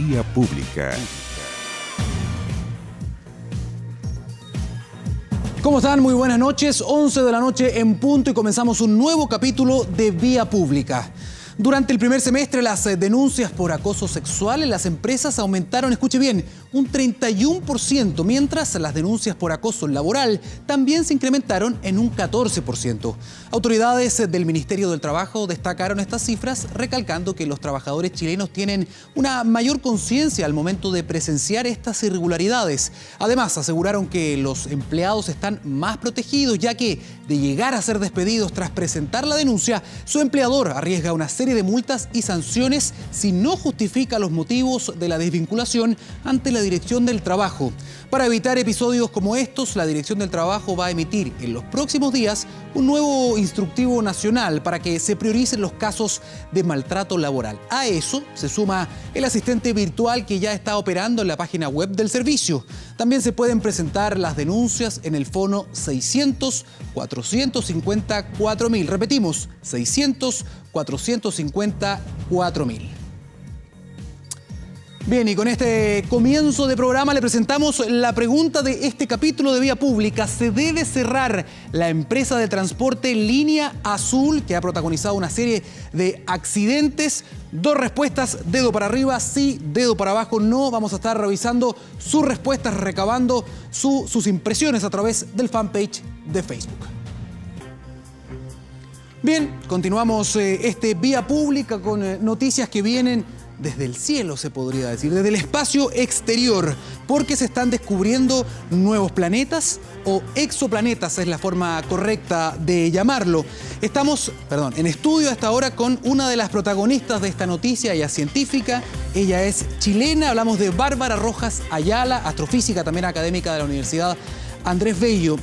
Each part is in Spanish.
Vía Pública. ¿Cómo están? Muy buenas noches. 11 de la noche en punto y comenzamos un nuevo capítulo de Vía Pública. Durante el primer semestre, las denuncias por acoso sexual en las empresas aumentaron, escuche bien, un 31%, mientras las denuncias por acoso laboral también se incrementaron en un 14%. Autoridades del Ministerio del Trabajo destacaron estas cifras, recalcando que los trabajadores chilenos tienen una mayor conciencia al momento de presenciar estas irregularidades. Además, aseguraron que los empleados están más protegidos, ya que de llegar a ser despedidos tras presentar la denuncia, su empleador arriesga una serie de multas y sanciones si no justifica los motivos de la desvinculación ante la Dirección del Trabajo. Para evitar episodios como estos, la Dirección del Trabajo va a emitir en los próximos días un nuevo instructivo nacional para que se prioricen los casos de maltrato laboral. A eso se suma el asistente virtual que ya está operando en la página web del servicio. También se pueden presentar las denuncias en el fono 600-450-4000. Repetimos, 600-450-4000. Bien, y con este comienzo de programa le presentamos la pregunta de este capítulo de Vía Pública. ¿Se debe cerrar la empresa de transporte Línea Azul, que ha protagonizado una serie de accidentes? Dos respuestas, dedo para arriba, sí, dedo para abajo, no. Vamos a estar revisando sus respuestas, recabando sus impresiones a través del fanpage de Facebook. Bien, continuamos este Vía Pública con noticias que vienen desde el cielo, se podría decir, desde el espacio exterior, porque se están descubriendo nuevos planetas o exoplanetas, es la forma correcta de llamarlo. Estamos, en estudio hasta ahora con una de las protagonistas de esta noticia, ella es científica, ella es chilena, hablamos de Bárbara Rojas Ayala, astrofísica, también académica de la Universidad Andrés Bello.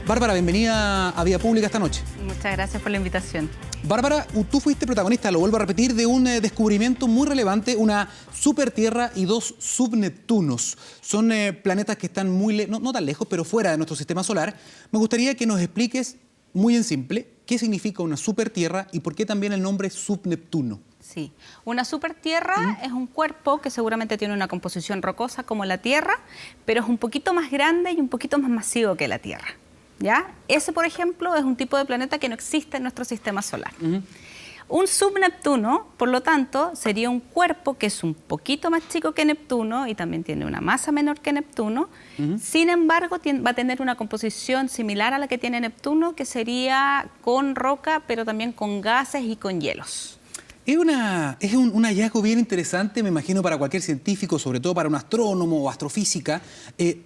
Bárbara, bienvenida a Vía Pública esta noche. Muchas gracias por la invitación. Bárbara, tú fuiste protagonista, lo vuelvo a repetir, de un descubrimiento muy relevante, una supertierra y dos subneptunos. Son planetas que están no tan lejos, pero fuera de nuestro sistema solar. Me gustaría que nos expliques, muy en simple, qué significa una supertierra y por qué también el nombre subneptuno. Sí, una supertierra es un cuerpo que seguramente tiene una composición rocosa como la Tierra, pero es un poquito más grande y un poquito más masivo que la Tierra. ¿Ya? Ese, por ejemplo, es un tipo de planeta que no existe en nuestro sistema solar. Un subneptuno, por lo tanto, sería un cuerpo que es un poquito más chico que Neptuno y también tiene una masa menor que Neptuno. Sin embargo, va a tener una composición similar a la que tiene Neptuno, que sería con roca, pero también con gases y con hielos. Es un hallazgo bien interesante, me imagino, para cualquier científico, sobre todo para un astrónomo o astrofísica,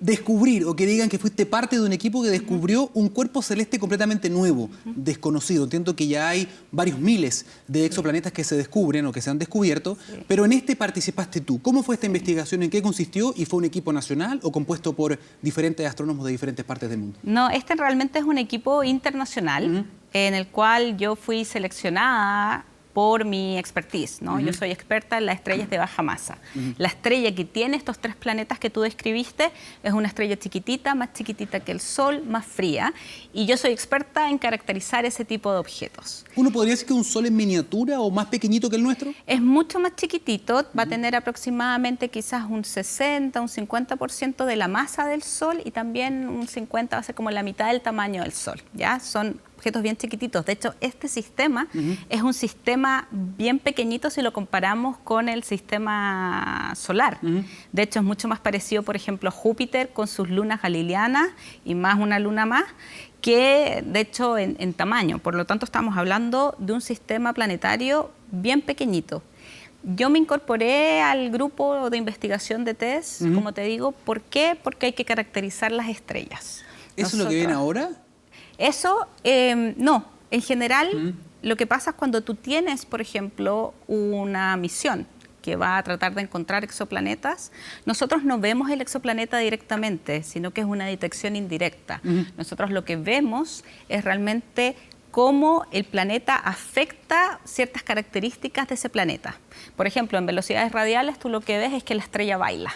descubrir o que digan que fuiste parte de un equipo que descubrió un cuerpo celeste completamente nuevo, desconocido. Entiendo que ya hay varios miles de exoplanetas que se descubren o que se han descubierto, pero en este participaste tú. ¿Cómo fue esta investigación? ¿En qué consistió? ¿Y fue un equipo nacional o compuesto por diferentes astrónomos de diferentes partes del mundo? No, este realmente es un equipo internacional en el cual yo fui seleccionada por mi expertise, ¿no? Yo soy experta en las estrellas de baja masa. La estrella que tiene estos tres planetas que tú describiste es una estrella chiquitita, más chiquitita que el Sol, más fría, y yo soy experta en caracterizar ese tipo de objetos. ¿Uno podría decir que un Sol en miniatura o más pequeñito que el nuestro? Es mucho más chiquitito, va a tener aproximadamente quizás un 60, un 50% de la masa del Sol y también un 50%, va a ser como la mitad del tamaño del Sol, ¿ya? Son objetos bien chiquititos. De hecho, este sistema es un sistema bien pequeñito si lo comparamos con el sistema solar. De hecho, es mucho más parecido, por ejemplo, a Júpiter con sus lunas galileanas y más una luna más, que de hecho en tamaño. Por lo tanto, estamos hablando de un sistema planetario bien pequeñito. Yo me incorporé al grupo de investigación de TESS, como te digo. ¿Por qué? Porque hay que caracterizar las estrellas. ¿Eso es lo que viene ahora? Eso, no. En general, lo que pasa es cuando tú tienes, por ejemplo, una misión que va a tratar de encontrar exoplanetas, nosotros no vemos el exoplaneta directamente, sino que es una detección indirecta. Nosotros lo que vemos es realmente cómo el planeta afecta ciertas características de ese planeta. Por ejemplo, en velocidades radiales tú lo que ves es que la estrella baila.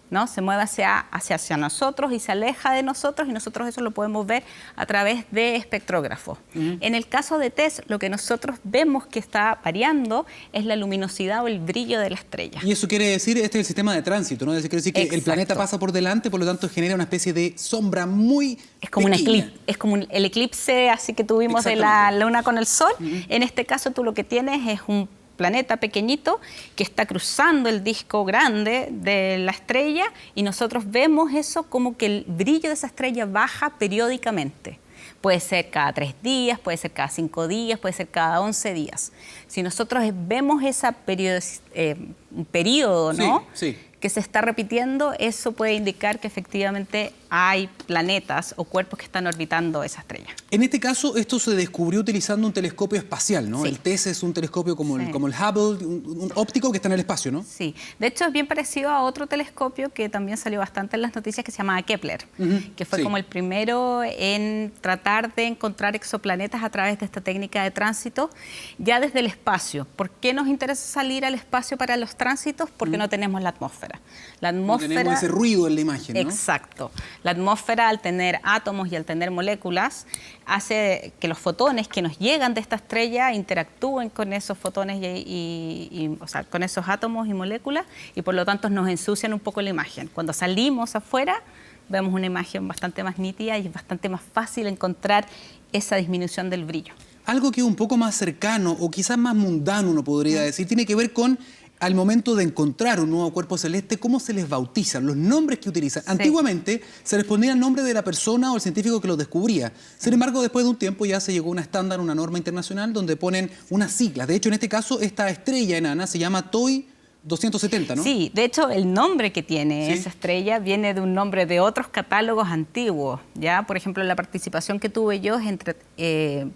¿no? Se mueve hacia nosotros y se aleja de nosotros, y nosotros eso lo podemos ver a través de espectrógrafos. En el caso de TESS, lo que nosotros vemos que está variando es la luminosidad o el brillo de la estrella. Y eso quiere decir, este es el sistema de tránsito, ¿no? Quiere decir que el planeta pasa por delante, por lo tanto genera una especie de sombra muy Es como pequeña. es como el eclipse así que tuvimos de la Luna con el Sol. En este caso tú lo que tienes es un planeta pequeñito que está cruzando el disco grande de la estrella, y nosotros vemos eso como que el brillo de esa estrella baja periódicamente. Puede ser cada 3 días, puede ser cada 5 días, puede ser cada 11 días. Si nosotros vemos ese periodo, ¿no? Sí. que se está repitiendo, eso puede indicar que efectivamente hay planetas o cuerpos que están orbitando esa estrella. En este caso, esto se descubrió utilizando un telescopio espacial, ¿no? Sí. El TESS es un telescopio como el Hubble, un óptico que está en el espacio, ¿no? Sí, de hecho es bien parecido a otro telescopio que también salió bastante en las noticias, que se llamaba Kepler, que fue como el primero en tratar de encontrar exoplanetas a través de esta técnica de tránsito ya desde el espacio. ¿Por qué nos interesa salir al espacio para los tránsitos? Porque no tenemos la atmósfera. La atmósfera, no tenemos ese ruido en la imagen, ¿no? Exacto. La atmósfera, al tener átomos y al tener moléculas, hace que los fotones que nos llegan de esta estrella interactúen con esos fotones o sea, con esos átomos y moléculas, y por lo tanto nos ensucian un poco la imagen. Cuando salimos afuera, vemos una imagen bastante más nítida y es bastante más fácil encontrar esa disminución del brillo. Algo que es un poco más cercano o quizás más mundano, uno podría decir, tiene que ver con al momento de encontrar un nuevo cuerpo celeste, cómo se les bautizan, los nombres que utilizan. Sí. Antiguamente se les ponía el nombre de la persona o el científico que los descubría. Sin embargo, después de un tiempo ya se llegó a una estándar, una norma internacional, donde ponen unas siglas. De hecho, en este caso, esta estrella enana se llama TOI 270, ¿no? Sí, de hecho el nombre que tiene esa estrella viene de un nombre de otros catálogos antiguos, ¿ya? Por ejemplo, la participación que tuve yo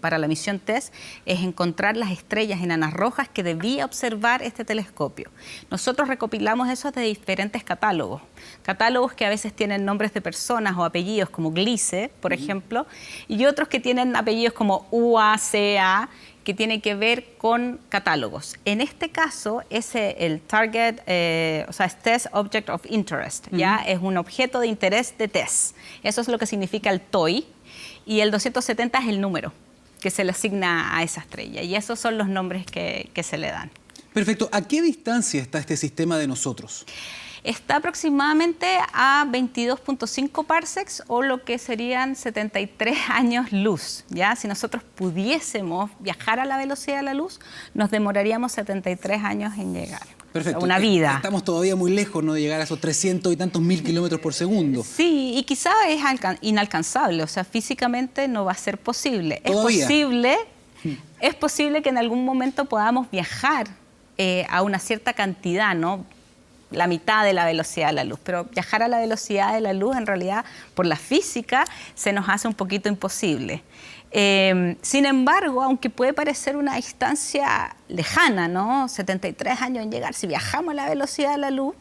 para la misión TESS es encontrar las estrellas enanas rojas que debía observar este telescopio. Nosotros recopilamos esos de diferentes catálogos que a veces tienen nombres de personas o apellidos como Gliese, por ejemplo, y otros que tienen apellidos como UACA, que tiene que ver con catálogos. En este caso, el target, o sea, es TESS Object of Interest, ¿ya? Es un objeto de interés de TESS. Eso es lo que significa el TOI, y el 270 es el número que se le asigna a esa estrella, y esos son los nombres que se le dan. Perfecto. ¿A qué distancia está este sistema de nosotros? Está aproximadamente a 22.5 parsecs, o lo que serían 73 años luz, ¿ya? Si nosotros pudiésemos viajar a la velocidad de la luz, nos demoraríamos 73 años en llegar. Perfecto. O sea, una vida. Estamos todavía muy lejos, ¿no?, de llegar a esos 300 y tantos mil kilómetros por segundo. Sí, y quizá es inalcanzable, o sea, físicamente no va a ser posible. ¿Todavía? Es posible que en algún momento podamos viajar a una cierta cantidad, ¿no?, la mitad de la velocidad de la luz, pero viajar a la velocidad de la luz en realidad por la física se nos hace un poquito imposible. Sin embargo, aunque puede parecer una distancia lejana, ¿no?, 73 años en llegar, si viajamos a la velocidad de la luz,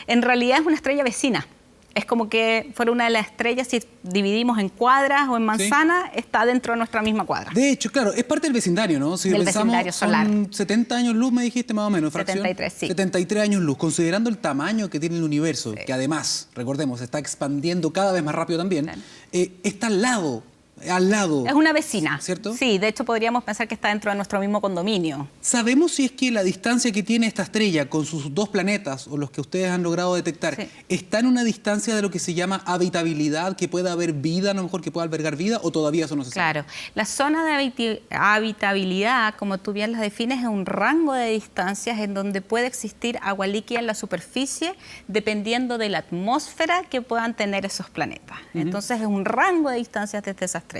en realidad es una estrella vecina. Es como que fuera una de las estrellas, si dividimos en cuadras o en manzanas, está dentro de nuestra misma cuadra. De hecho, claro, es parte del vecindario, ¿no? Si del pensamos, vecindario solar. Son 70 años luz, me dijiste más o menos, fracción. 73, sí. 73 años luz, considerando el tamaño que tiene el universo, que además, recordemos, está expandiendo cada vez más rápido también, claro. Está al lado. Es una vecina. ¿Cierto? Sí, de hecho podríamos pensar que está dentro de nuestro mismo condominio. ¿Sabemos si es que la distancia que tiene esta estrella con sus dos planetas, o los que ustedes han logrado detectar, está en una distancia de lo que se llama habitabilidad, que pueda haber vida, a lo mejor que pueda albergar vida, o todavía eso no se sabe? Claro. La zona de habitabilidad, como tú bien la defines, es un rango de distancias en donde puede existir agua líquida en la superficie, dependiendo de la atmósfera que puedan tener esos planetas. Entonces es un rango de distancias desde esa estrella.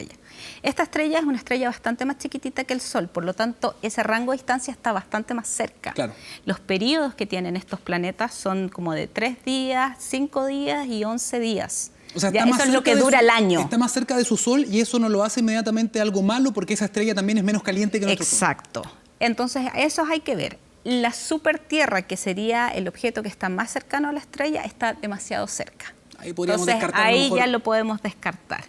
Esta estrella es una estrella bastante más chiquitita que el Sol, por lo tanto, ese rango de distancia está bastante más cerca. Claro. Los periodos que tienen estos planetas son como de 3 días, 5 días y 11 días. O sea, eso es lo que dura el año. Está más cerca de su Sol, y eso no lo hace inmediatamente algo malo, porque esa estrella también es menos caliente que nuestro Sol. Exacto. Entonces, eso hay que ver. La supertierra, que sería el objeto que está más cercano a la estrella, está demasiado cerca. Ahí podríamos Entonces, descartar. Ahí ya lo podemos descartar.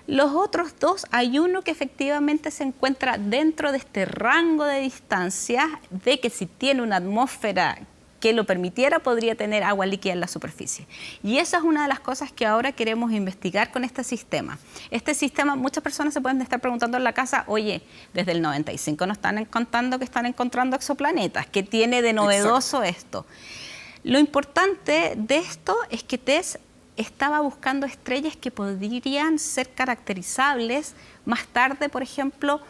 Los otros dos, hay uno que efectivamente se encuentra dentro de este rango de distancia, de que si tiene una atmósfera que lo permitiera, podría tener agua líquida en la superficie. Y esa es una de las cosas que ahora queremos investigar con este sistema. Este sistema, muchas personas se pueden estar preguntando en la casa, oye, desde el 95 nos están contando que están encontrando exoplanetas. ¿Qué tiene de novedoso esto? Lo importante de esto es que TESS estaba buscando estrellas que podrían ser caracterizables más tarde, por ejemplo,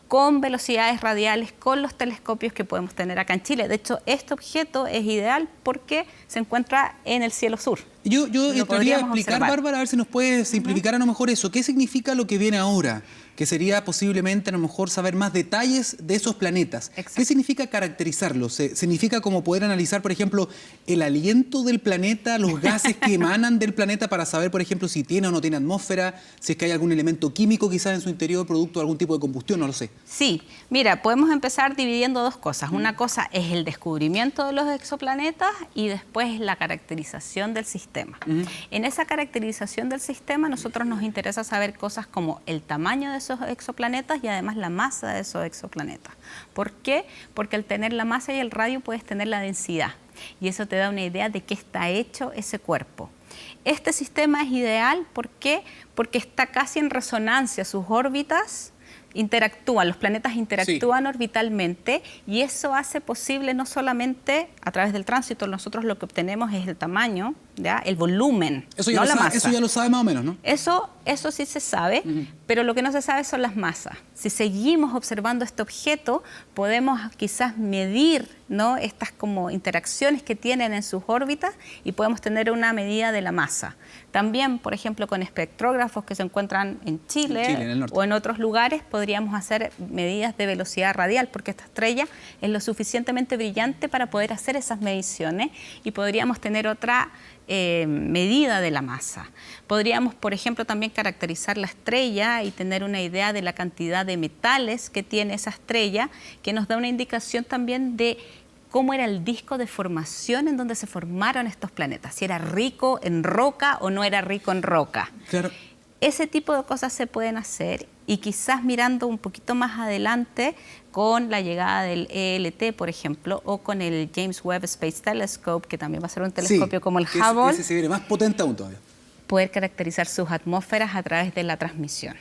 con velocidades radiales, con los telescopios que podemos tener acá en Chile. De hecho, este objeto es ideal porque se encuentra en el cielo sur. Yo podría explicar, Bárbara, a ver si nos puede simplificar a lo mejor eso. ¿Qué significa lo que viene ahora? Que sería posiblemente a lo mejor saber más detalles de esos planetas. Exacto. ¿Qué significa caracterizarlos? ¿Significa como poder analizar, por ejemplo, el aliento del planeta, los gases que emanan del planeta para saber, por ejemplo, si tiene o no tiene atmósfera, si es que hay algún elemento químico quizás en su interior, producto de algún tipo de combustión, no lo sé? Sí, mira, podemos empezar dividiendo dos cosas. Una cosa es el descubrimiento de los exoplanetas y después la caracterización del sistema. En esa caracterización del sistema, nosotros nos interesa saber cosas como el tamaño de esos exoplanetas y además la masa de esos exoplanetas. ¿Por qué? Porque al tener la masa y el radio puedes tener la densidad y eso te da una idea de qué está hecho ese cuerpo. Este sistema es ideal, ¿por qué? Porque está casi en resonancia, sus órbitas interactúan, los planetas interactúan orbitalmente y eso hace posible no solamente a través del tránsito, nosotros lo que obtenemos es el tamaño, ¿ya? El volumen, eso ya no la masa. Eso ya lo sabe más o menos, ¿no? Eso sí se sabe, pero lo que no se sabe son las masas. Si seguimos observando este objeto, podemos quizás medir, ¿no?, estas como interacciones que tienen en sus órbitas y podemos tener una medida de la masa. También, por ejemplo, con espectrógrafos que se encuentran en Chile en el norte, o en otros lugares, podríamos hacer medidas de velocidad radial, porque esta estrella es lo suficientemente brillante para poder hacer esas mediciones y podríamos tener otra medida de la masa. Podríamos, por ejemplo, también caracterizar la estrella y tener una idea de la cantidad de metales que tiene esa estrella, que nos da una indicación también de cómo era el disco de formación en donde se formaron estos planetas, si era rico en roca o no era rico en roca. Claro. Ese tipo de cosas se pueden hacer y quizás mirando un poquito más adelante con la llegada del ELT, por ejemplo, o con el James Webb Space Telescope, que también va a ser un telescopio como el Hubble. Ese se viene más potente aún todavía. Poder caracterizar sus atmósferas a través de la transmisión.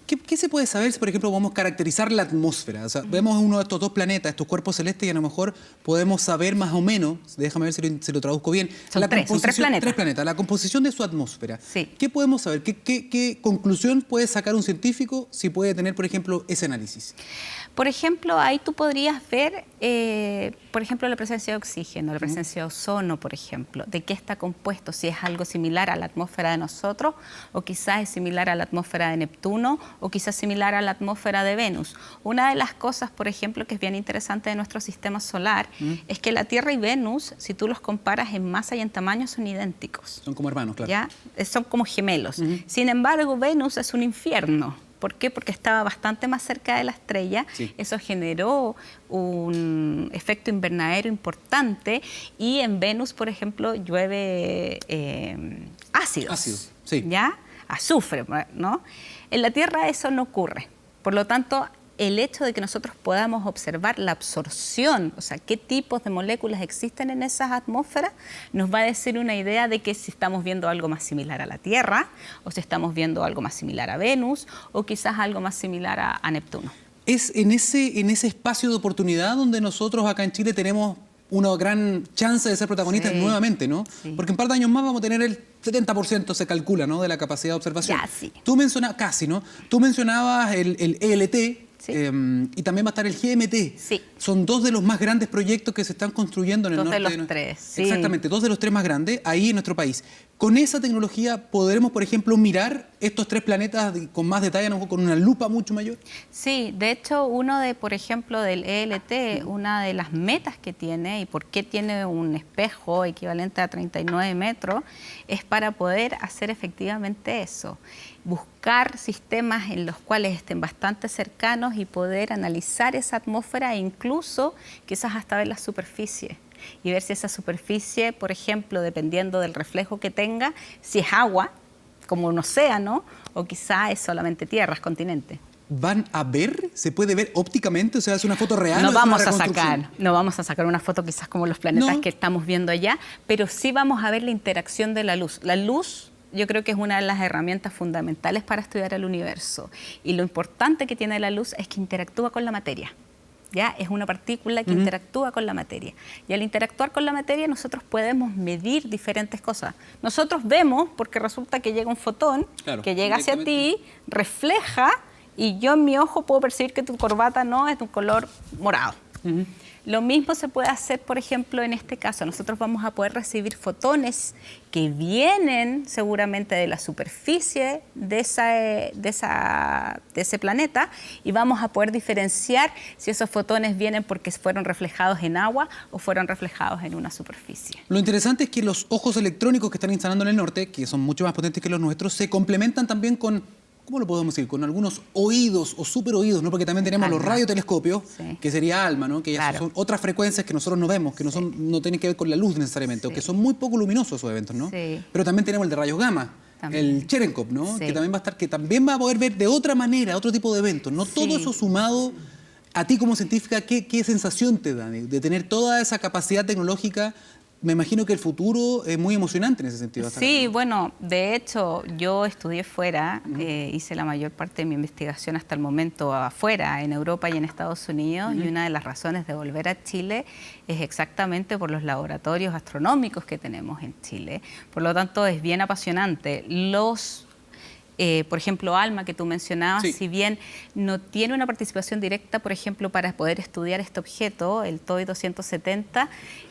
¿Qué se puede saber si, por ejemplo, podemos caracterizar la atmósfera? O sea, vemos uno de estos dos planetas, estos cuerpos celestes, y a lo mejor podemos saber más o menos, déjame ver si lo traduzco bien. Son tres planetas. Tres planetas, la composición de su atmósfera. Sí. ¿Qué podemos saber? ¿Qué conclusión puede sacar un científico si puede tener, por ejemplo, ese análisis? Por ejemplo, ahí tú podrías ver, por ejemplo, la presencia de oxígeno, la presencia de ozono, por ejemplo, de qué está compuesto, si es algo similar a la atmósfera de nosotros, o quizás es similar a la atmósfera de Neptuno, o quizás similar a la atmósfera de Venus. Una de las cosas, por ejemplo, que es bien interesante de nuestro sistema solar, es que la Tierra y Venus, si tú los comparas en masa y en tamaño, son idénticos. Son como hermanos, claro. ¿Ya? Son como gemelos. Sin embargo, Venus es un infierno. ¿Por qué? Porque estaba bastante más cerca de la estrella. Sí. Eso generó un efecto invernadero importante y en Venus, por ejemplo, llueve ácidos. Sí. ¿Ya? Azufre, ¿no? En la Tierra eso no ocurre. Por lo tanto, el hecho de que nosotros podamos observar la absorción, o sea, qué tipos de moléculas existen en esas atmósferas, nos va a decir una idea de que si estamos viendo algo más similar a la Tierra, o si estamos viendo algo más similar a Venus, o quizás algo más similar a Neptuno. Es en ese espacio de oportunidad donde nosotros acá en Chile tenemos una gran chance de ser protagonistas nuevamente, ¿no? Sí. Porque en un par de años más vamos a tener el 70%, se calcula, ¿no?, de la capacidad de observación. Casi. Tú mencionabas, casi, ¿no? Tú mencionabas el ELT. Sí. Y también va a estar el GMT. Sí. Son dos de los más grandes proyectos que se están construyendo en el norte. Dos de los tres, sí. Exactamente, dos de los tres más grandes ahí en nuestro país. Con esa tecnología podremos, por ejemplo, mirar estos tres planetas con más detalle, ¿no?, con una lupa mucho mayor. Sí, de hecho, por ejemplo, del ELT, una de las metas que tiene y por qué tiene un espejo equivalente a 39 metros, es para poder hacer efectivamente eso. Buscar sistemas en los cuales estén bastante cercanos y poder analizar esa atmósfera e incluso quizás hasta ver la superficie y ver si esa superficie, por ejemplo, dependiendo del reflejo que tenga, si es agua, como un océano, o quizás es solamente tierra, es continente. van a ver? ¿Se puede ver ópticamente? O sea, ¿es una foto real? No ¿o es una vamos a reconstrucción? sacar, no vamos a sacar una foto quizás como los planetas que estamos viendo allá, pero sí vamos a ver la interacción de la luz. La luz, yo creo que es una de las herramientas fundamentales para estudiar el universo. Y lo importante que tiene la luz es que interactúa con la materia. ¿Ya? Es una partícula que interactúa con la materia. Y al interactuar con la materia nosotros podemos medir diferentes cosas. Nosotros vemos, porque resulta que llega un fotón, que llega hacia ti, refleja, y yo en mi ojo puedo percibir que tu corbata no es de un color morado. Lo mismo se puede hacer, por ejemplo, en este caso. Nosotros vamos a poder recibir fotones que vienen seguramente de la superficie de ese planeta y vamos a poder diferenciar si esos fotones vienen porque fueron reflejados en agua o fueron reflejados en una superficie. Lo interesante es que los ojos electrónicos que están instalando en el norte, que son mucho más potentes que los nuestros, se complementan también con... ¿Cómo lo podemos decir? Con algunos oídos o super oídos, ¿no? Porque también tenemos los radiotelescopios, que sería ALMA, ¿no? Que ya son otras frecuencias que nosotros no vemos, que no tienen que ver con la luz necesariamente, o que son muy poco luminosos esos eventos, ¿no? Pero también tenemos el de rayos gamma, el Cherenkov, ¿no? Que también va a estar, que también va a poder ver de otra manera, otro tipo de eventos, ¿no? Todo eso sumado, a ti como científica, ¿qué sensación te da de tener toda esa capacidad tecnológica? Me imagino que el futuro es muy emocionante en ese sentido. Sí, bueno, de hecho, yo estudié fuera, hice la mayor parte de mi investigación hasta el momento afuera, en Europa y en Estados Unidos, y una de las razones de volver a Chile es exactamente por los laboratorios astronómicos que tenemos en Chile. Por lo tanto, es bien apasionante. Por ejemplo, ALMA, que tú mencionabas, si bien no tiene una participación directa, por ejemplo, para poder estudiar este objeto, el TOI 270,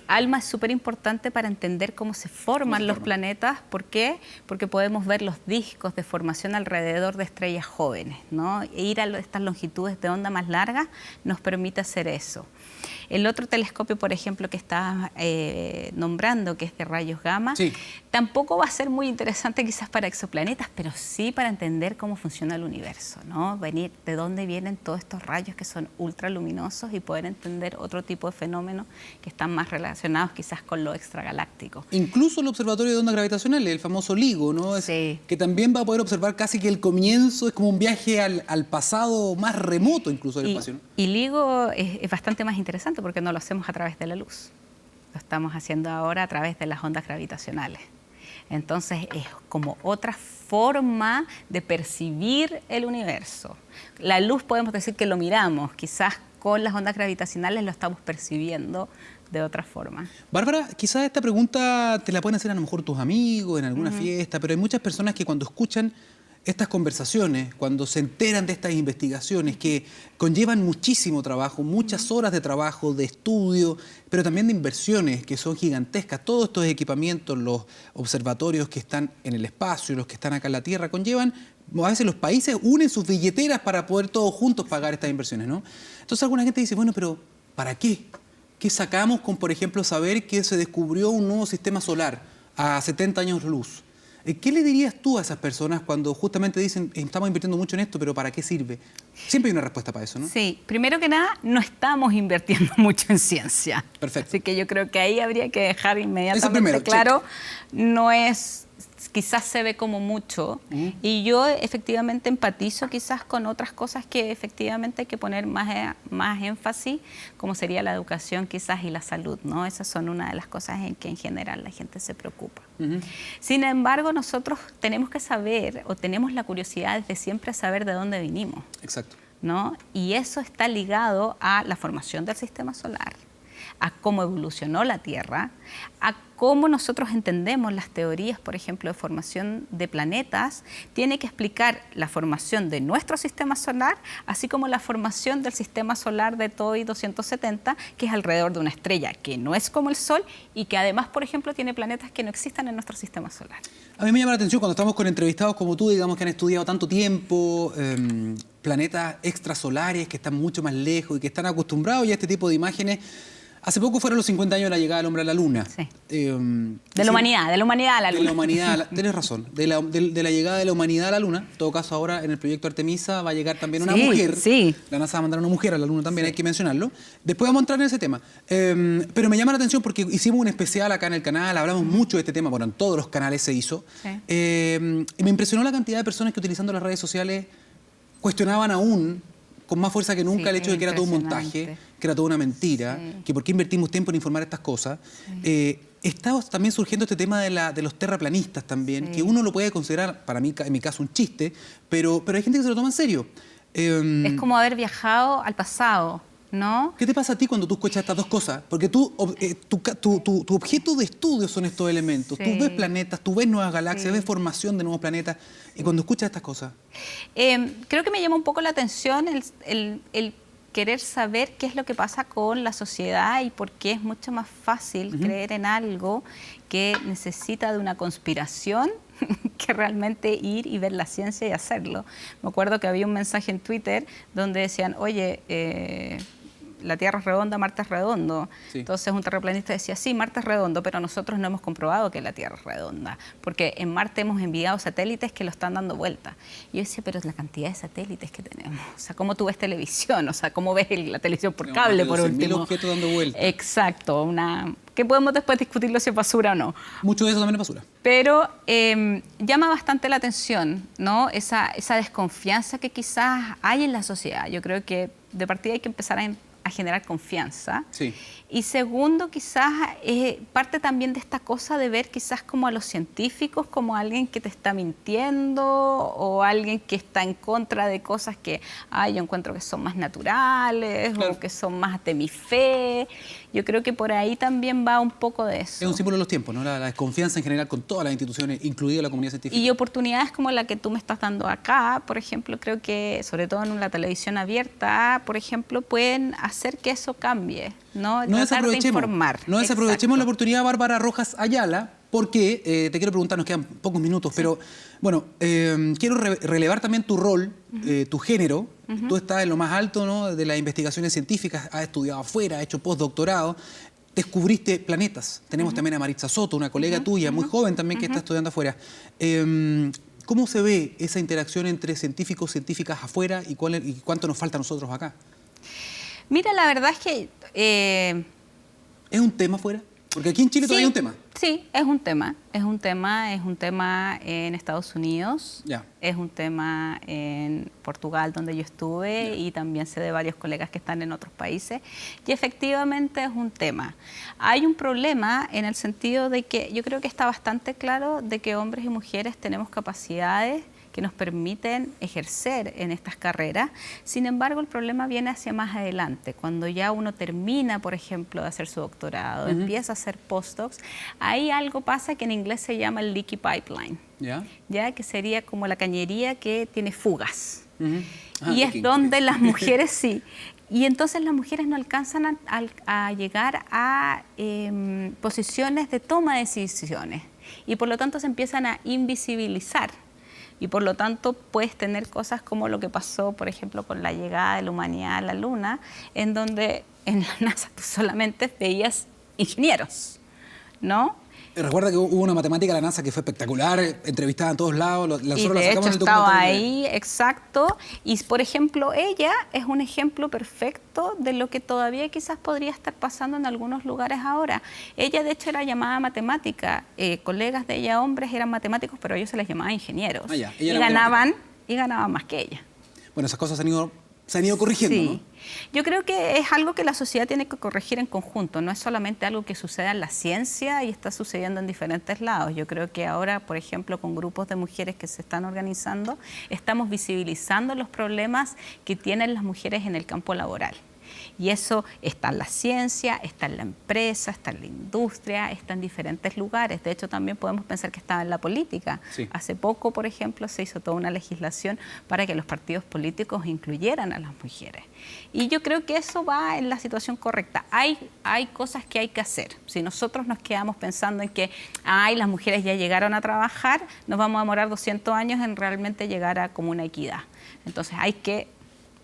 ALMA es súper importante para entender cómo se forman los planetas. ¿Por qué? Porque podemos ver los discos de formación alrededor de estrellas jóvenes, ¿no? E ir a estas longitudes de onda más largas nos permite hacer eso. El otro telescopio, por ejemplo, que estabas nombrando, que es de rayos gamma, tampoco va a ser muy interesante quizás para exoplanetas, pero sí para entender cómo funciona el universo, ¿no? Venir de dónde vienen todos estos rayos que son ultraluminosos y poder entender otro tipo de fenómenos que están más relacionados quizás con lo extragaláctico. Incluso el observatorio de ondas gravitacionales, el famoso LIGO, ¿no? Que también va a poder observar casi que el comienzo, es como un viaje al pasado más remoto incluso del espacio, ¿no? Y LIGO es bastante más interesante porque no lo hacemos a través de la luz. Lo estamos haciendo ahora a través de las ondas gravitacionales. Entonces es como otra forma de percibir el universo. La luz podemos decir que lo miramos, quizás con las ondas gravitacionales lo estamos percibiendo de otra forma. Bárbara, quizás esta pregunta te la pueden hacer a lo mejor tus amigos en alguna fiesta, pero hay muchas personas que cuando escuchan estas conversaciones, cuando se enteran de estas investigaciones que conllevan muchísimo trabajo, muchas horas de trabajo, de estudio, pero también de inversiones que son gigantescas. Todos estos equipamientos, los observatorios que están en el espacio, los que están acá en la Tierra, conllevan, a veces los países unen sus billeteras para poder todos juntos pagar estas inversiones, ¿no? Entonces alguna gente dice, bueno, pero ¿para qué? ¿Qué sacamos con, por ejemplo, saber que se descubrió un nuevo sistema solar a 70 años luz? ¿Qué le dirías tú a esas personas cuando justamente dicen, estamos invirtiendo mucho en esto, pero ¿para qué sirve? Siempre hay una respuesta para eso, ¿no? Sí, primero que nada, no estamos invirtiendo mucho en ciencia. Perfecto. Así que yo creo que ahí habría que dejar inmediatamente claro, no es... Quizás se ve como mucho y yo efectivamente empatizo quizás con otras cosas que efectivamente hay que poner más énfasis, como sería la educación quizás y la salud, ¿no? Esas son una de las cosas en que en general la gente se preocupa. Sin embargo, nosotros tenemos que saber o tenemos la curiosidad desde siempre saber de dónde vinimos. Exacto. ¿No? Y eso está ligado a la formación del sistema solar, a cómo evolucionó la Tierra, a cómo nosotros entendemos las teorías, por ejemplo, de formación de planetas, tiene que explicar la formación de nuestro sistema solar, así como la formación del sistema solar de TOI 270, que es alrededor de una estrella que no es como el Sol y que además, por ejemplo, tiene planetas que no existan en nuestro sistema solar. A mí me llama la atención cuando estamos con entrevistados como tú, digamos, que han estudiado tanto tiempo, planetas extrasolares que están mucho más lejos y que están acostumbrados ya a este tipo de imágenes. Hace poco fueron los 50 años de la llegada del hombre a la Luna. Sí. De la humanidad a la Luna. De la humanidad, tienes razón, de la llegada de la humanidad a la Luna. En todo caso, ahora en el proyecto Artemisa va a llegar también una mujer. Sí. La NASA va a mandar una mujer a la Luna también, hay que mencionarlo. Después vamos a entrar en ese tema. Pero me llama la atención porque hicimos un especial acá en el canal, hablamos mucho de este tema, bueno, en todos los canales se hizo. Y me impresionó la cantidad de personas que utilizando las redes sociales cuestionaban aún con más fuerza que nunca Sí, el hecho de que era todo un montaje, impresionante. que era toda una mentira, Sí. que por qué invertimos tiempo en informar estas cosas. Está también surgiendo este tema de los terraplanistas también, Sí. que uno lo puede considerar, para mí, en mi caso, un chiste, pero hay gente que se lo toma en serio. Es como haber viajado al pasado, ¿no? ¿Qué te pasa a ti cuando tú escuchas estas dos cosas? Porque tu objeto de estudio son estos elementos. Sí. Tú ves planetas, tú ves nuevas galaxias, Sí. ves formación de nuevos planetas. Y cuando escuchas estas cosas, Creo que me llama un poco la atención el querer saber qué es lo que pasa con la sociedad y por qué es mucho más fácil creer en algo que necesita de una conspiración que realmente ir y ver la ciencia y hacerlo. Me acuerdo que había un mensaje en Twitter donde decían, oye, la Tierra es redonda, Marte es redondo. Sí. Entonces un terraplanista decía, sí, Marte es redondo, pero nosotros no hemos comprobado que la Tierra es redonda, porque en Marte hemos enviado satélites que lo están dando vuelta. Y yo decía, pero es la cantidad de satélites que tenemos. O sea, ¿cómo tú ves televisión? O sea, ¿cómo ves la televisión por cable, por 12.000 último? objetos dando vuelta. Exacto, que podemos después discutirlo si es basura o no. Mucho de eso también es basura. Pero llama bastante la atención, ¿no? Esa desconfianza que quizás hay en la sociedad. Yo creo que de partida hay que empezar a generar confianza. Sí. Y segundo, quizás parte también de esta cosa de ver quizás como a los científicos como alguien que te está mintiendo o alguien que está en contra de cosas que yo encuentro que son más naturales Claro. o que son más de mi fe. Yo creo que por ahí también va un poco de eso. Es un símbolo de los tiempos, ¿no? La desconfianza en general con todas las instituciones, incluida la comunidad científica. Y oportunidades como la que tú me estás dando acá, por ejemplo, creo que sobre todo en la televisión abierta, por ejemplo, pueden hacer que eso cambie, ¿no? No Tratar de desaprovechemos, informar. no desaprovechemos la Exacto. oportunidad, Bárbara Rojas Ayala, porque te quiero preguntar, nos quedan pocos minutos, pero bueno, quiero relevar también tu rol, tu género. Tú estás en lo más alto, ¿no?, de las investigaciones científicas, has estudiado afuera, has hecho postdoctorado, descubriste planetas. Tenemos también a Maritza Soto, una colega tuya, muy joven también, que está estudiando afuera. ¿Cómo se ve esa interacción entre científicos y científicas afuera y cuánto nos falta a nosotros acá? Mira, la verdad es que... ¿Es un tema afuera? Porque aquí en Chile todavía hay un tema. Sí, es un tema. Es un tema en Estados Unidos, Ya. es un tema en Portugal, donde yo estuve, Ya. y también sé de varios colegas que están en otros países. Y efectivamente es un tema. Hay un problema en el sentido de que yo creo que está bastante claro de que hombres y mujeres tenemos capacidades que nos permiten ejercer en estas carreras. Sin embargo, el problema viene hacia más adelante, cuando ya uno termina, por ejemplo, de hacer su doctorado, empieza a hacer postdocs, ahí algo pasa que en inglés se llama el leaky pipeline, ¿Ya? que sería como la cañería que tiene fugas. Ah, Y es ok. donde las mujeres sí. Y entonces las mujeres no alcanzan a llegar a posiciones de toma de decisiones. Y por lo tanto se empiezan a invisibilizar. Y por lo tanto puedes tener cosas como lo que pasó, por ejemplo, con la llegada de la humanidad a la Luna, en donde en la NASA tú solamente veías ingenieros, ¿no? Recuerda que hubo una matemática de la NASA que fue espectacular, entrevistada en todos lados, Y nosotros la de sacamos hecho en el estaba documental. ahí, exacto. Y por ejemplo, ella es un ejemplo perfecto de lo que todavía quizás podría estar pasando en algunos lugares ahora. Ella de hecho era llamada matemática, colegas de ella hombres eran matemáticos, pero ellos se les llamaba ingenieros. Ah, ya. Y Ella era ganaban más que ella. Bueno, esas cosas se han ido corrigiendo, Sí. ¿no? Yo creo que es algo que la sociedad tiene que corregir en conjunto, no es solamente algo que suceda en la ciencia y está sucediendo en diferentes lados. Yo creo que ahora, por ejemplo, con grupos de mujeres que se están organizando, estamos visibilizando los problemas que tienen las mujeres en el campo laboral. Y eso está en la ciencia, está en la empresa, está en la industria, está en diferentes lugares. De hecho, también podemos pensar que está en la política. Sí. Hace poco, por ejemplo, se hizo toda una legislación para que los partidos políticos incluyeran a las mujeres. Y yo creo que eso va en la situación correcta. Hay cosas que hay que hacer. Si nosotros nos quedamos pensando en que las mujeres ya llegaron a trabajar, nos vamos a demorar 200 años en realmente llegar a como una equidad. Entonces hay que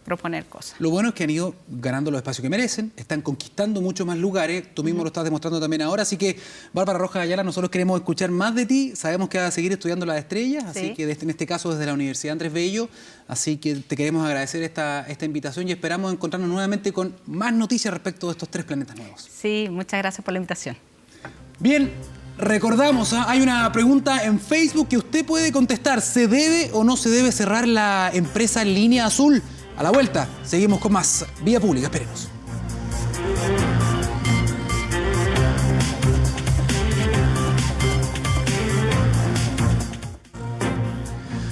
proponer cosas. Lo bueno es que han ido ganando los espacios que merecen, están conquistando muchos más lugares, tú mismo lo estás demostrando también ahora, así que Bárbara Rojas Ayala, nosotros queremos escuchar más de ti, sabemos que vas a seguir estudiando las estrellas, Sí. así que en este caso desde la Universidad Andrés Bello, así que te queremos agradecer esta invitación y esperamos encontrarnos nuevamente con más noticias respecto de estos 3 planetas nuevos. Sí, muchas gracias por la invitación. Bien, Recordamos, hay una pregunta en Facebook que usted puede contestar. ¿Se debe o no se debe cerrar la empresa Línea Azul? A la vuelta, seguimos con más Vía Pública. Espérenos.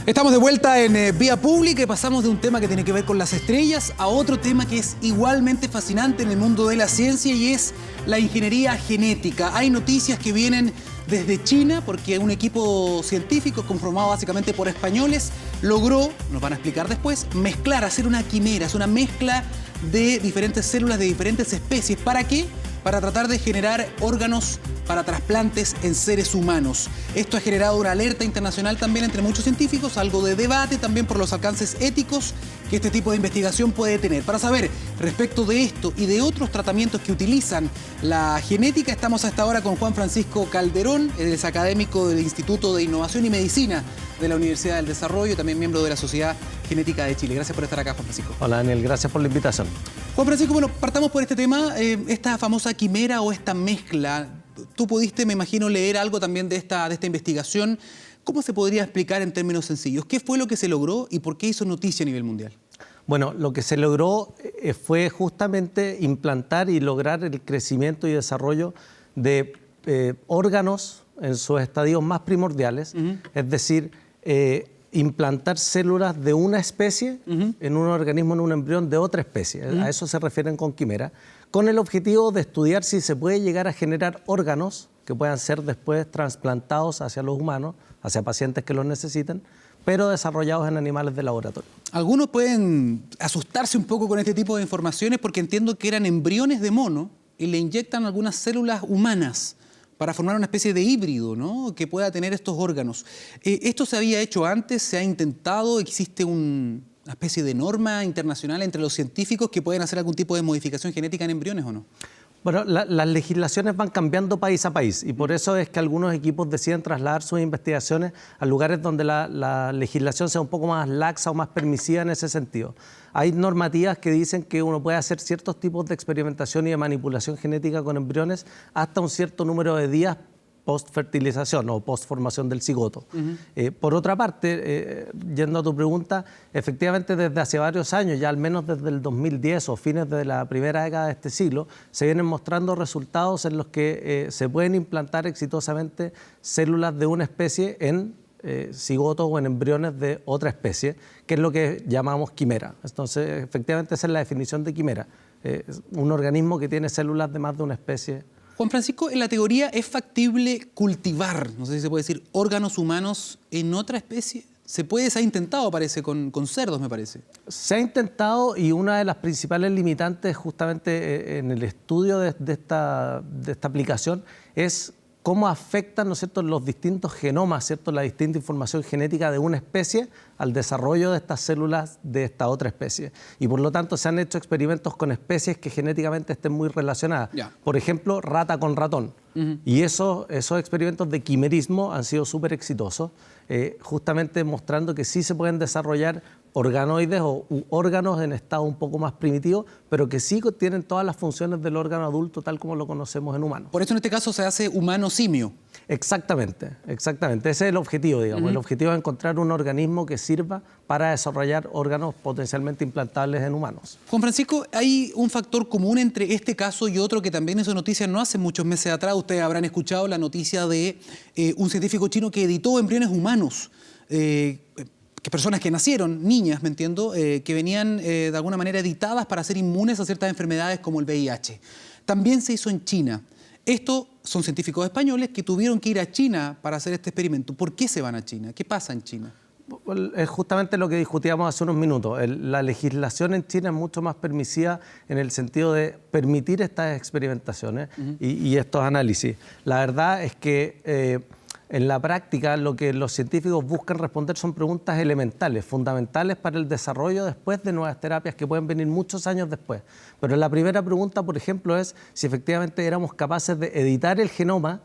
Estamos de vuelta en Vía Pública y pasamos de un tema que tiene que ver con las estrellas a otro tema que es igualmente fascinante en el mundo de la ciencia y es la ingeniería genética. Hay noticias que vienen desde China porque un equipo científico conformado básicamente por españoles logró, nos van a explicar después, mezclar, hacer una quimera, es una mezcla de diferentes células de diferentes especies. ¿Para qué? Para tratar de generar órganos para trasplantes en seres humanos. Esto ha generado una alerta internacional también entre muchos científicos, algo de debate también por los alcances éticos que este tipo de investigación puede tener. Para saber respecto de esto y de otros tratamientos que utilizan la genética, estamos hasta ahora con Juan Francisco Calderón, él es académico del Instituto de Innovación y Medicina de la Universidad del Desarrollo y también miembro de la Sociedad Genética de Chile. Gracias por estar acá, Juan Francisco. Hola, Daniel, gracias por la invitación. Juan Francisco, bueno, partamos por este tema, esta famosa quimera o esta mezcla. Tú pudiste, me imagino, leer algo también de esta investigación. ¿Cómo se podría explicar en términos sencillos? ¿Qué fue lo que se logró y por qué hizo noticia a nivel mundial? Bueno, lo que se logró fue justamente implantar y lograr el crecimiento y desarrollo de órganos en sus estadios más primordiales, es decir, implantar células de una especie en un organismo, en un embrión de otra especie. A eso se refieren con quimera, con el objetivo de estudiar si se puede llegar a generar órganos que puedan ser después trasplantados hacia los humanos, hacia pacientes que los necesiten, pero desarrollados en animales de laboratorio. Algunos pueden asustarse un poco con este tipo de informaciones porque entiendo que eran embriones de mono y le inyectan algunas células humanas para formar una especie de híbrido, ¿no?, que pueda tener estos órganos. ¿Esto se había hecho antes? ¿Se ha intentado? ¿Existe una especie de norma internacional entre los científicos que pueden hacer algún tipo de modificación genética en embriones o no? Bueno, las legislaciones van cambiando país a país y por eso es que algunos equipos deciden trasladar sus investigaciones a lugares donde la legislación sea un poco más laxa o más permisiva en ese sentido. Hay normativas que dicen que uno puede hacer ciertos tipos de experimentación y de manipulación genética con embriones hasta un cierto número de días post-fertilización o post-formación del cigoto. Por otra parte, yendo a tu pregunta, efectivamente desde hace varios años, ya al menos desde el 2010 o fines de la primera década de este siglo, se vienen mostrando resultados en los que se pueden implantar exitosamente células de una especie en cigotos o en embriones de otra especie, que es lo que llamamos quimera. Entonces, efectivamente esa es la definición de quimera, un organismo que tiene células de más de una especie. Juan Francisco, en la teoría, ¿es factible cultivar, no sé si se puede decir, órganos humanos en otra especie? Se ha intentado, parece, con cerdos, me parece. Se ha intentado y una de las principales limitantes justamente en el estudio de esta aplicación es cómo afectan, ¿no es cierto?, los distintos genomas, ¿cierto?, la distinta información genética de una especie al desarrollo de estas células de esta otra especie. Y por lo tanto se han hecho experimentos con especies que genéticamente estén muy relacionadas. Por ejemplo, rata con ratón. Y esos experimentos de quimerismo han sido súper exitosos, justamente mostrando que sí se pueden desarrollar organoides o órganos en estado un poco más primitivo, pero que sí tienen todas las funciones del órgano adulto tal como lo conocemos en humanos. Por eso en este caso se hace humano-simio. Exactamente. Ese es el objetivo, digamos. El objetivo es encontrar un organismo que sirva para desarrollar órganos potencialmente implantables en humanos. Juan Francisco, hay un factor común entre este caso y otro que también hizo noticia no hace muchos meses atrás. Ustedes habrán escuchado la noticia de un científico chino que editó embriones humanos. Que personas que nacieron, niñas, me entiendo, que venían de alguna manera editadas para ser inmunes a ciertas enfermedades como el VIH. También se hizo en China. Estos son científicos españoles que tuvieron que ir a China para hacer este experimento. ¿Por qué se van a China? ¿Qué pasa en China? Es justamente lo que discutíamos hace unos minutos. La legislación en China es mucho más permisiva en el sentido de permitir estas experimentaciones y estos análisis. La verdad es que en la práctica lo que los científicos buscan responder son preguntas elementales, fundamentales para el desarrollo después de nuevas terapias que pueden venir muchos años después. Pero la primera pregunta, por ejemplo, es si efectivamente éramos capaces de editar el genoma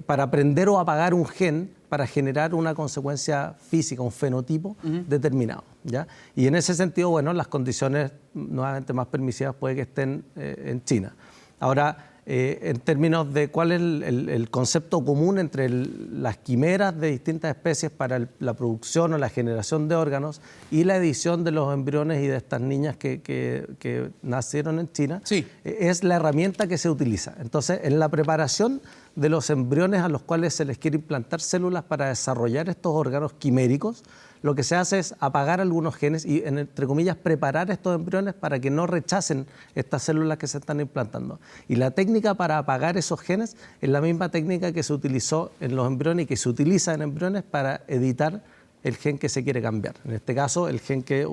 para prender o apagar un gen para generar una consecuencia física, un fenotipo determinado, ¿ya? Y en ese sentido, bueno, las condiciones nuevamente más permisivas puede que estén en China. Ahora, en términos de cuál es el concepto común entre las quimeras de distintas especies para la producción o la generación de órganos y la edición de los embriones y de estas niñas que nacieron en China, Sí. Es la herramienta que se utiliza. Entonces, en la preparación de los embriones a los cuales se les quiere implantar células para desarrollar estos órganos quiméricos, lo que se hace es apagar algunos genes y, entre comillas, preparar estos embriones para que no rechacen estas células que se están implantando. Y la técnica para apagar esos genes es la misma técnica que se utilizó en los embriones y que se utiliza en embriones para editar el gen que se quiere cambiar. En este caso, el gen que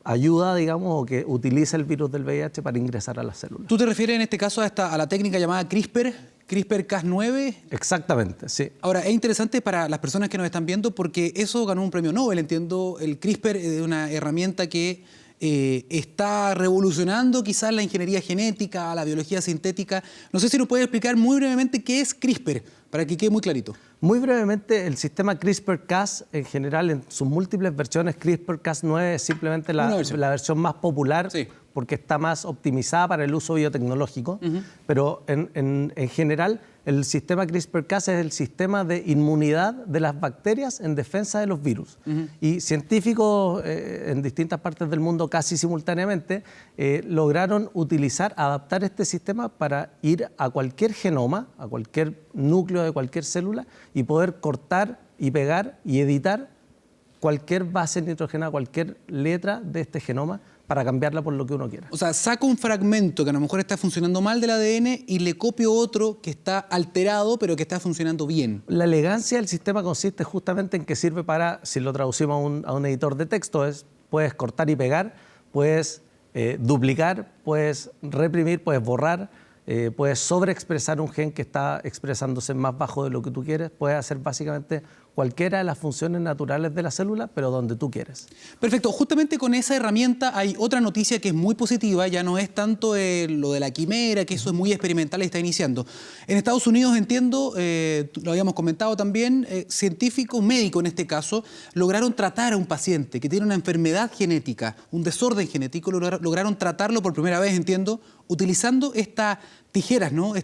ayuda, digamos, o que utiliza el virus del VIH para ingresar a las células. ¿Tú te refieres en este caso a la técnica llamada CRISPR-Cas9? Exactamente, sí. Ahora, es interesante para las personas que nos están viendo porque eso ganó un premio Nobel, entiendo. El CRISPR es una herramienta que está revolucionando quizás la ingeniería genética, la biología sintética. No sé si nos puede explicar muy brevemente qué es CRISPR, para que quede muy clarito. Muy brevemente, el sistema CRISPR-Cas, en general, en sus múltiples versiones, CRISPR-Cas9 es simplemente la versión más popular, sí, porque está más optimizada para el uso biotecnológico, pero en general el sistema CRISPR-Cas es el sistema de inmunidad de las bacterias en defensa de los virus. Y científicos en distintas partes del mundo casi simultáneamente lograron adaptar este sistema para ir a cualquier genoma, a cualquier núcleo de cualquier célula y poder cortar y pegar y editar cualquier base nitrogenada, cualquier letra de este genoma para cambiarla por lo que uno quiera. O sea, saco un fragmento que a lo mejor está funcionando mal del ADN y le copio otro que está alterado pero que está funcionando bien. La elegancia del sistema consiste justamente en que sirve para, si lo traducimos a un editor de texto, puedes cortar y pegar, puedes duplicar, puedes reprimir, puedes borrar, puedes sobreexpresar un gen que está expresándose más bajo de lo que tú quieres, puedes hacer básicamente cualquiera de las funciones naturales de la célula, pero donde tú quieres. Perfecto. Justamente con esa herramienta hay otra noticia que es muy positiva, ya no es tanto lo de la quimera, que eso es muy experimental y está iniciando. En Estados Unidos, entiendo, lo habíamos comentado también, científicos, médicos en este caso, lograron tratar a un paciente que tiene una enfermedad genética, un desorden genético, lograron tratarlo por primera vez, entiendo, utilizando estas tijeras, ¿no?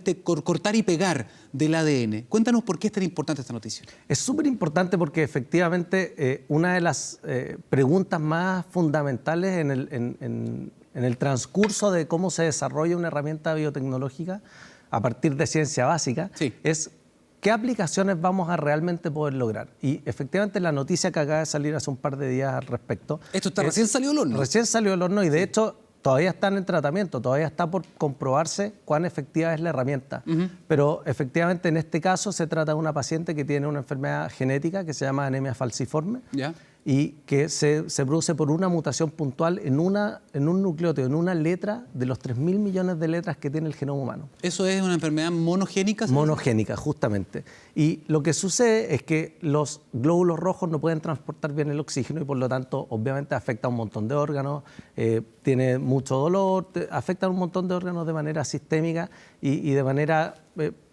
Cortar y pegar del ADN. Cuéntanos por qué es tan importante esta noticia. Es súper importante porque efectivamente una de las preguntas más fundamentales en el transcurso de cómo se desarrolla una herramienta biotecnológica a partir de ciencia básica es qué aplicaciones vamos a realmente poder lograr. Y efectivamente la noticia que acaba de salir hace un par de días al respecto. Esto recién salió del horno. Recién salió del horno y de hecho todavía están en tratamiento, todavía está por comprobarse cuán efectiva es la herramienta. Pero efectivamente en este caso se trata de una paciente que tiene una enfermedad genética que se llama anemia falciforme. ¿Ya? Y que se produce por una mutación puntual en un nucleótido, en una letra de los 3.000 millones de letras que tiene el genoma humano. ¿Eso es una enfermedad monogénica? Monogénica, justamente. Y lo que sucede es que los glóbulos rojos no pueden transportar bien el oxígeno y por lo tanto obviamente afecta a un montón de órganos, tiene mucho dolor, afecta a un montón de órganos de manera sistémica y de manera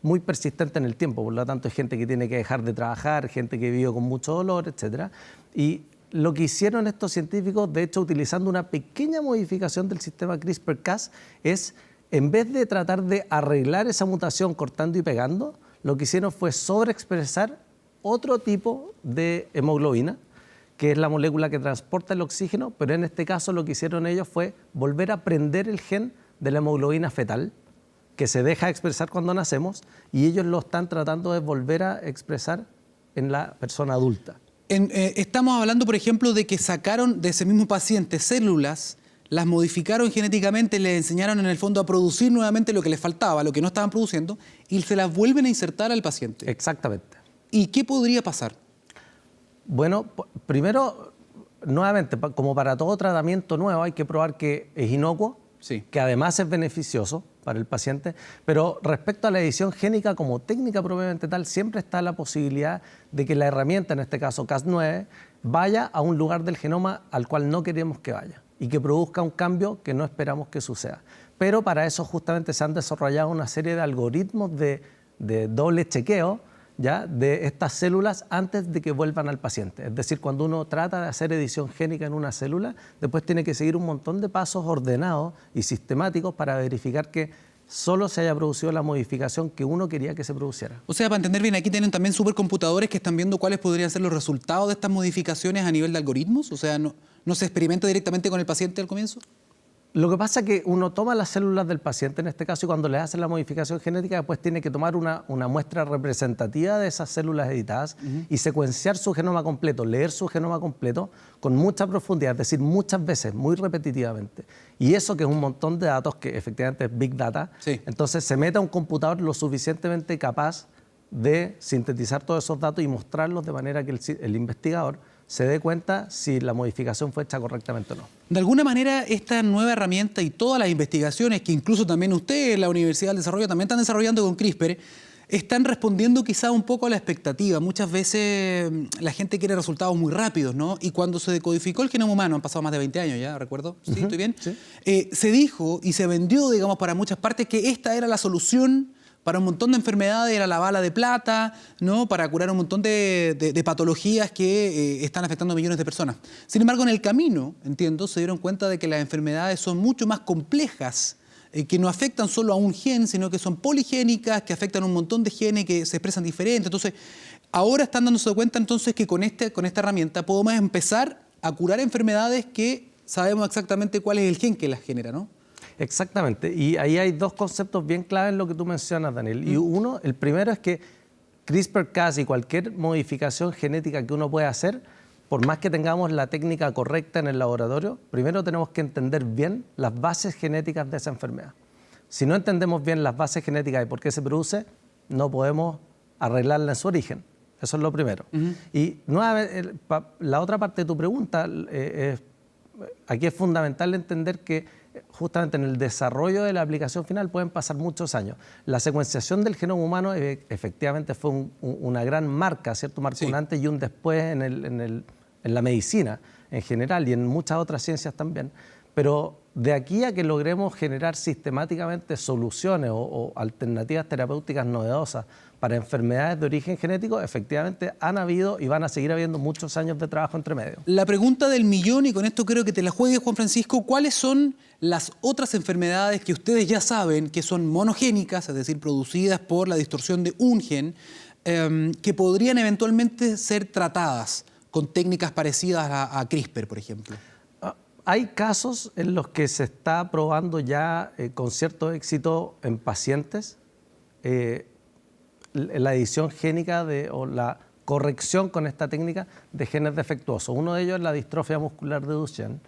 muy persistente en el tiempo. Por lo tanto hay gente que tiene que dejar de trabajar, gente que vive con mucho dolor, etcétera. Y lo que hicieron estos científicos, de hecho utilizando una pequeña modificación del sistema CRISPR-Cas, es en vez de tratar de arreglar esa mutación cortando y pegando, lo que hicieron fue sobreexpresar otro tipo de hemoglobina, que es la molécula que transporta el oxígeno, pero en este caso lo que hicieron ellos fue volver a prender el gen de la hemoglobina fetal, que se deja expresar cuando nacemos, y ellos lo están tratando de volver a expresar en la persona adulta. Estamos hablando, por ejemplo, de que sacaron de ese mismo paciente células, las modificaron genéticamente, les enseñaron en el fondo a producir nuevamente lo que les faltaba, lo que no estaban produciendo, y se las vuelven a insertar al paciente. Exactamente. ¿Y qué podría pasar? Bueno, primero, nuevamente, como para todo tratamiento nuevo, hay que probar que es inocuo, que además es beneficioso para el paciente, pero respecto a la edición génica como técnica propiamente tal, siempre está la posibilidad de que la herramienta, en este caso Cas9, vaya a un lugar del genoma al cual no queremos que vaya y que produzca un cambio que no esperamos que suceda. Pero para eso justamente se han desarrollado una serie de algoritmos de doble chequeo, ¿ya?, de estas células antes de que vuelvan al paciente. Es decir, cuando uno trata de hacer edición génica en una célula, después tiene que seguir un montón de pasos ordenados y sistemáticos para verificar que solo se haya producido la modificación que uno quería que se produciera. O sea, para entender bien, aquí tienen también supercomputadores que están viendo cuáles podrían ser los resultados de estas modificaciones a nivel de algoritmos. O sea, ¿no se experimenta directamente con el paciente al comienzo? Lo que pasa es que uno toma las células del paciente, en este caso, y cuando le hacen la modificación genética, después tiene que tomar una muestra representativa de esas células editadas y secuenciar su genoma completo, leer su genoma completo con mucha profundidad, es decir, muchas veces, muy repetitivamente. Y eso, que es un montón de datos, que efectivamente es Big Data, Sí. entonces se mete a un computador lo suficientemente capaz de sintetizar todos esos datos y mostrarlos de manera que el investigador se dé cuenta si la modificación fue hecha correctamente o no. De alguna manera, esta nueva herramienta y todas las investigaciones que incluso también ustedes, la Universidad del Desarrollo, también están desarrollando con CRISPR, están respondiendo quizá un poco a la expectativa. Muchas veces la gente quiere resultados muy rápidos, ¿no? Y cuando se decodificó el genoma humano, han pasado más de 20 años ya, ¿recuerdo? ¿Sí? ¿Estoy bien? Sí. Se dijo y se vendió, digamos, para muchas partes que esta era la solución para un montón de enfermedades, era la bala de plata, ¿no? Para curar un montón de patologías que están afectando a millones de personas. Sin embargo, en el camino, entiendo, se dieron cuenta de que las enfermedades son mucho más complejas, que no afectan solo a un gen, sino que son poligénicas, que afectan a un montón de genes que se expresan diferente. Entonces, ahora están dándose cuenta entonces que con esta herramienta podemos empezar a curar enfermedades que sabemos exactamente cuál es el gen que las genera, ¿no? Exactamente, y ahí hay dos conceptos bien claves en lo que tú mencionas, Daniel. Y uno, el primero es que CRISPR-Cas y cualquier modificación genética que uno pueda hacer, por más que tengamos la técnica correcta en el laboratorio, primero tenemos que entender bien las bases genéticas de esa enfermedad. Si no entendemos bien las bases genéticas y por qué se produce, no podemos arreglarla en su origen. Eso es lo primero. Y nuevamente, la otra parte de tu pregunta, aquí es fundamental entender que justamente en el desarrollo de la aplicación final pueden pasar muchos años. La secuenciación del genoma humano efectivamente fue una gran marca, ¿cierto? Marcó un antes y un después en la medicina en general y en muchas otras ciencias también. Pero de aquí a que logremos generar sistemáticamente soluciones o alternativas terapéuticas novedosas para enfermedades de origen genético, efectivamente han habido y van a seguir habiendo muchos años de trabajo entre medio. La pregunta del millón, y con esto creo que te la juegues, Juan Francisco, ¿cuáles son las otras enfermedades que ustedes ya saben que son monogénicas, es decir, producidas por la distorsión de un gen, que podrían eventualmente ser tratadas con técnicas parecidas a CRISPR, por ejemplo? Hay casos en los que se está probando ya con cierto éxito en pacientes la edición génica o la corrección con esta técnica de genes defectuosos. Uno de ellos es la distrofia muscular de Duchenne,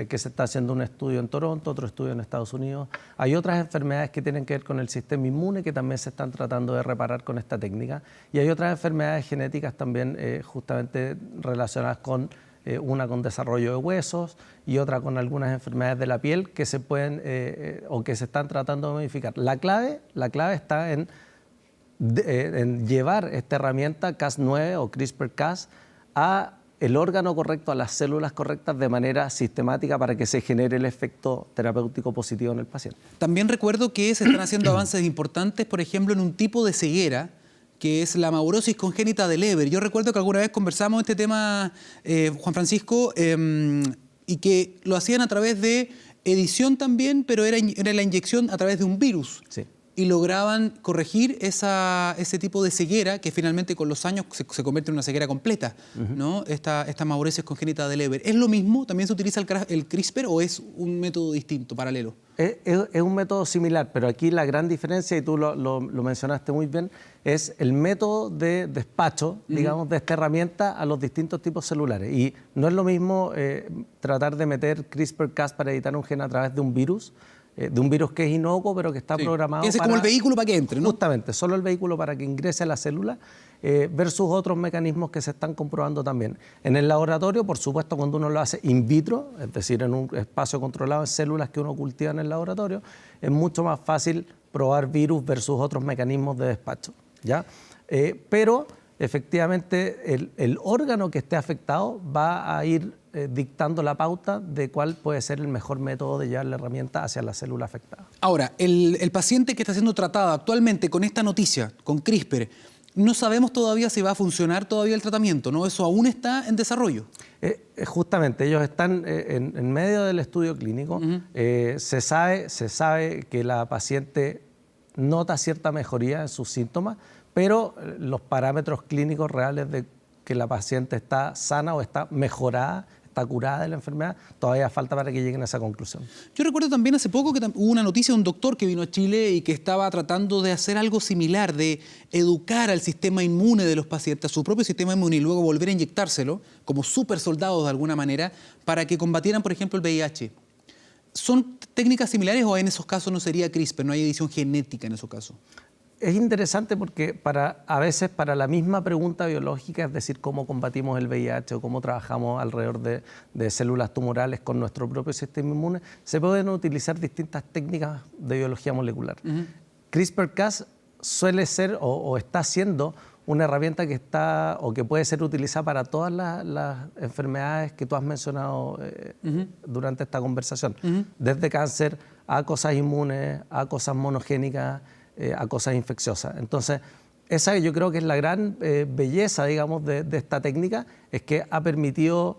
que se está haciendo un estudio en Toronto, otro estudio en Estados Unidos. Hay otras enfermedades que tienen que ver con el sistema inmune que también se están tratando de reparar con esta técnica. Y hay otras enfermedades genéticas también justamente relacionadas con una con desarrollo de huesos y otra con algunas enfermedades de la piel que se pueden o que se están tratando de modificar. La clave está en llevar esta herramienta Cas9 o CRISPR-Cas a el órgano correcto, a las células correctas de manera sistemática para que se genere el efecto terapéutico positivo en el paciente. También recuerdo que se están haciendo avances importantes, por ejemplo, en un tipo de ceguera que es la maurosis congénita de Leber. Yo recuerdo que alguna vez conversamos este tema, Juan Francisco, y que lo hacían a través de edición también, pero era la inyección a través de un virus. Sí. Y lograban corregir ese tipo de ceguera que finalmente con los años se convierte en una ceguera completa, ¿no? Esta maurosis congénita de Leber. ¿Es lo mismo? ¿También se utiliza el CRISPR o es un método distinto, paralelo? Es un método similar, pero aquí la gran diferencia, y tú lo mencionaste muy bien, es el método de despacho, digamos, de esta herramienta a los distintos tipos celulares. Y no es lo mismo tratar de meter CRISPR-Cas para editar un gen a través de un virus que es inocuo, pero que está programado Ese es como el vehículo para que entre, ¿no? Justamente, solo el vehículo para que ingrese a la célula, versus otros mecanismos que se están comprobando también. En el laboratorio, por supuesto, cuando uno lo hace in vitro, es decir, en un espacio controlado en células que uno cultiva en el laboratorio, es mucho más fácil probar virus versus otros mecanismos de despacho, ¿ya? Pero efectivamente el órgano que esté afectado va a ir dictando la pauta de cuál puede ser el mejor método de llevar la herramienta hacia la célula afectada. Ahora, el paciente que está siendo tratado actualmente con esta noticia, con CRISPR, no sabemos todavía si va a funcionar todavía el tratamiento, ¿no? Eso aún está en desarrollo. Justamente, ellos están en medio del estudio clínico. Se sabe que la paciente nota cierta mejoría en sus síntomas, pero los parámetros clínicos reales de que la paciente está sana o está mejorada, está curada de la enfermedad, todavía falta para que lleguen a esa conclusión. Yo recuerdo también hace poco que hubo una noticia de un doctor que vino a Chile y que estaba tratando de hacer algo similar, de educar al sistema inmune de los pacientes, a su propio sistema inmune, y luego volver a inyectárselo como super soldados de alguna manera para que combatieran, por ejemplo, el VIH. ¿Son técnicas similares o en esos casos no sería CRISPR, no hay edición genética en esos casos? Es interesante porque a veces para la misma pregunta biológica, es decir, cómo combatimos el VIH o cómo trabajamos alrededor de células tumorales con nuestro propio sistema inmune, se pueden utilizar distintas técnicas de biología molecular. CRISPR-Cas suele ser o está siendo una herramienta que está o que puede ser utilizada para todas las enfermedades que tú has mencionado durante esta conversación, desde cáncer a cosas inmunes, a cosas monogénicas, a cosas infecciosas. Entonces, esa yo creo que es la gran belleza, digamos, de esta técnica, es que ha permitido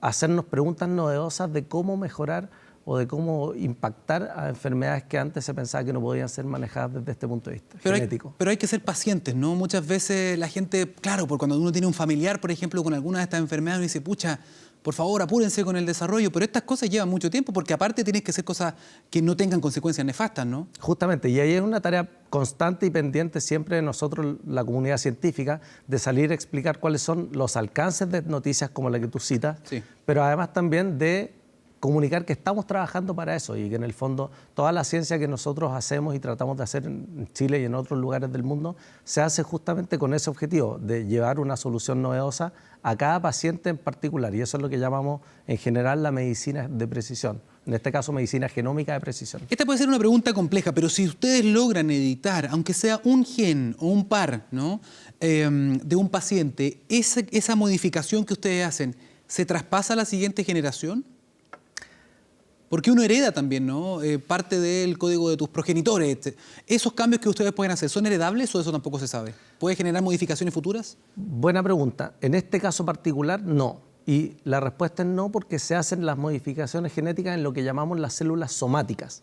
hacernos preguntas novedosas de cómo mejorar o de cómo impactar a enfermedades que antes se pensaba que no podían ser manejadas desde este punto de vista genético. Pero hay que ser pacientes, ¿no? Muchas veces la gente, claro, por cuando uno tiene un familiar, por ejemplo, con alguna de estas enfermedades, uno dice, pucha, por favor, apúrense con el desarrollo, pero estas cosas llevan mucho tiempo porque aparte tienes que hacer cosas que no tengan consecuencias nefastas, ¿no? Justamente, y ahí es una tarea constante y pendiente siempre de nosotros, la comunidad científica, de salir a explicar cuáles son los alcances de noticias como la que tú citas, Sí. pero además también de comunicar que estamos trabajando para eso y que en el fondo toda la ciencia que nosotros hacemos y tratamos de hacer en Chile y en otros lugares del mundo se hace justamente con ese objetivo de llevar una solución novedosa a cada paciente en particular, y eso es lo que llamamos en general la medicina de precisión, en este caso medicina genómica de precisión. Esta puede ser una pregunta compleja, pero si ustedes logran editar, aunque sea un gen o un par, ¿no? De un paciente, esa modificación que ustedes hacen, ¿se traspasa a la siguiente generación? Porque uno hereda también, ¿no? Parte del código de tus progenitores. ¿Esos cambios que ustedes pueden hacer son heredables o eso tampoco se sabe? ¿Puede generar modificaciones futuras? Buena pregunta. En este caso particular, no. Y la respuesta es no, porque se hacen las modificaciones genéticas en lo que llamamos las células somáticas.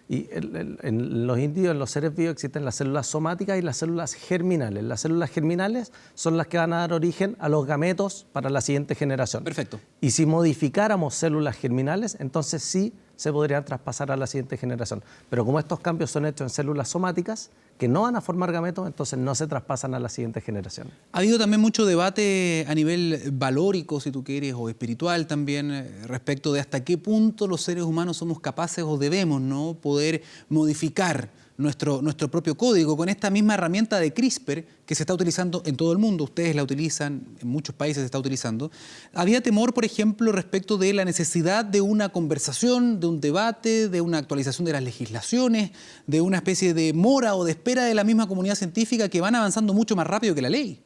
Y en los individuos, en los seres vivos, existen las células somáticas y las células germinales. Las células germinales son las que van a dar origen a los gametos para la siguiente generación. Perfecto. Y si modificáramos células germinales, entonces sí se podrían traspasar a la siguiente generación. Pero como estos cambios son hechos en células somáticas, que no van a formar gametos, entonces no se traspasan a la siguiente generación. Ha habido también mucho debate a nivel valórico, si tú quieres, o espiritual también, respecto de hasta qué punto los seres humanos somos capaces o debemos, ¿no?, poder modificar nuestro propio código con esta misma herramienta de CRISPR que se está utilizando en todo el mundo. Ustedes la utilizan, en muchos países se está utilizando. Había temor, por ejemplo, respecto de la necesidad de una conversación, de un debate, de una actualización de las legislaciones, de una especie de mora o de espera de la misma comunidad científica que van avanzando mucho más rápido que la ley.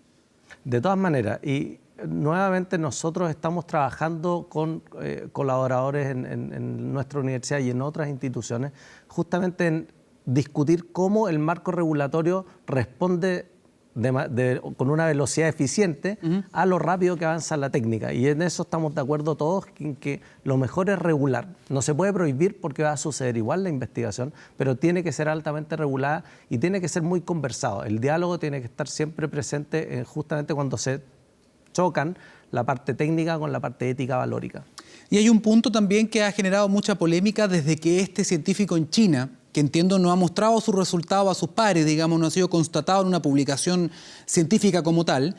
De todas maneras, y nuevamente nosotros estamos trabajando con colaboradores en nuestra universidad y en otras instituciones, justamente en discutir cómo el marco regulatorio responde con una velocidad eficiente a lo rápido que avanza la técnica. Y en eso estamos de acuerdo todos, en que lo mejor es regular. No se puede prohibir porque va a suceder igual la investigación, pero tiene que ser altamente regulada y tiene que ser muy conversado. El diálogo tiene que estar siempre presente justamente cuando se chocan la parte técnica con la parte ética valórica. Y hay un punto también que ha generado mucha polémica desde que este científico en China, que entiendo no ha mostrado sus resultados a sus pares, digamos, no ha sido constatado en una publicación científica como tal,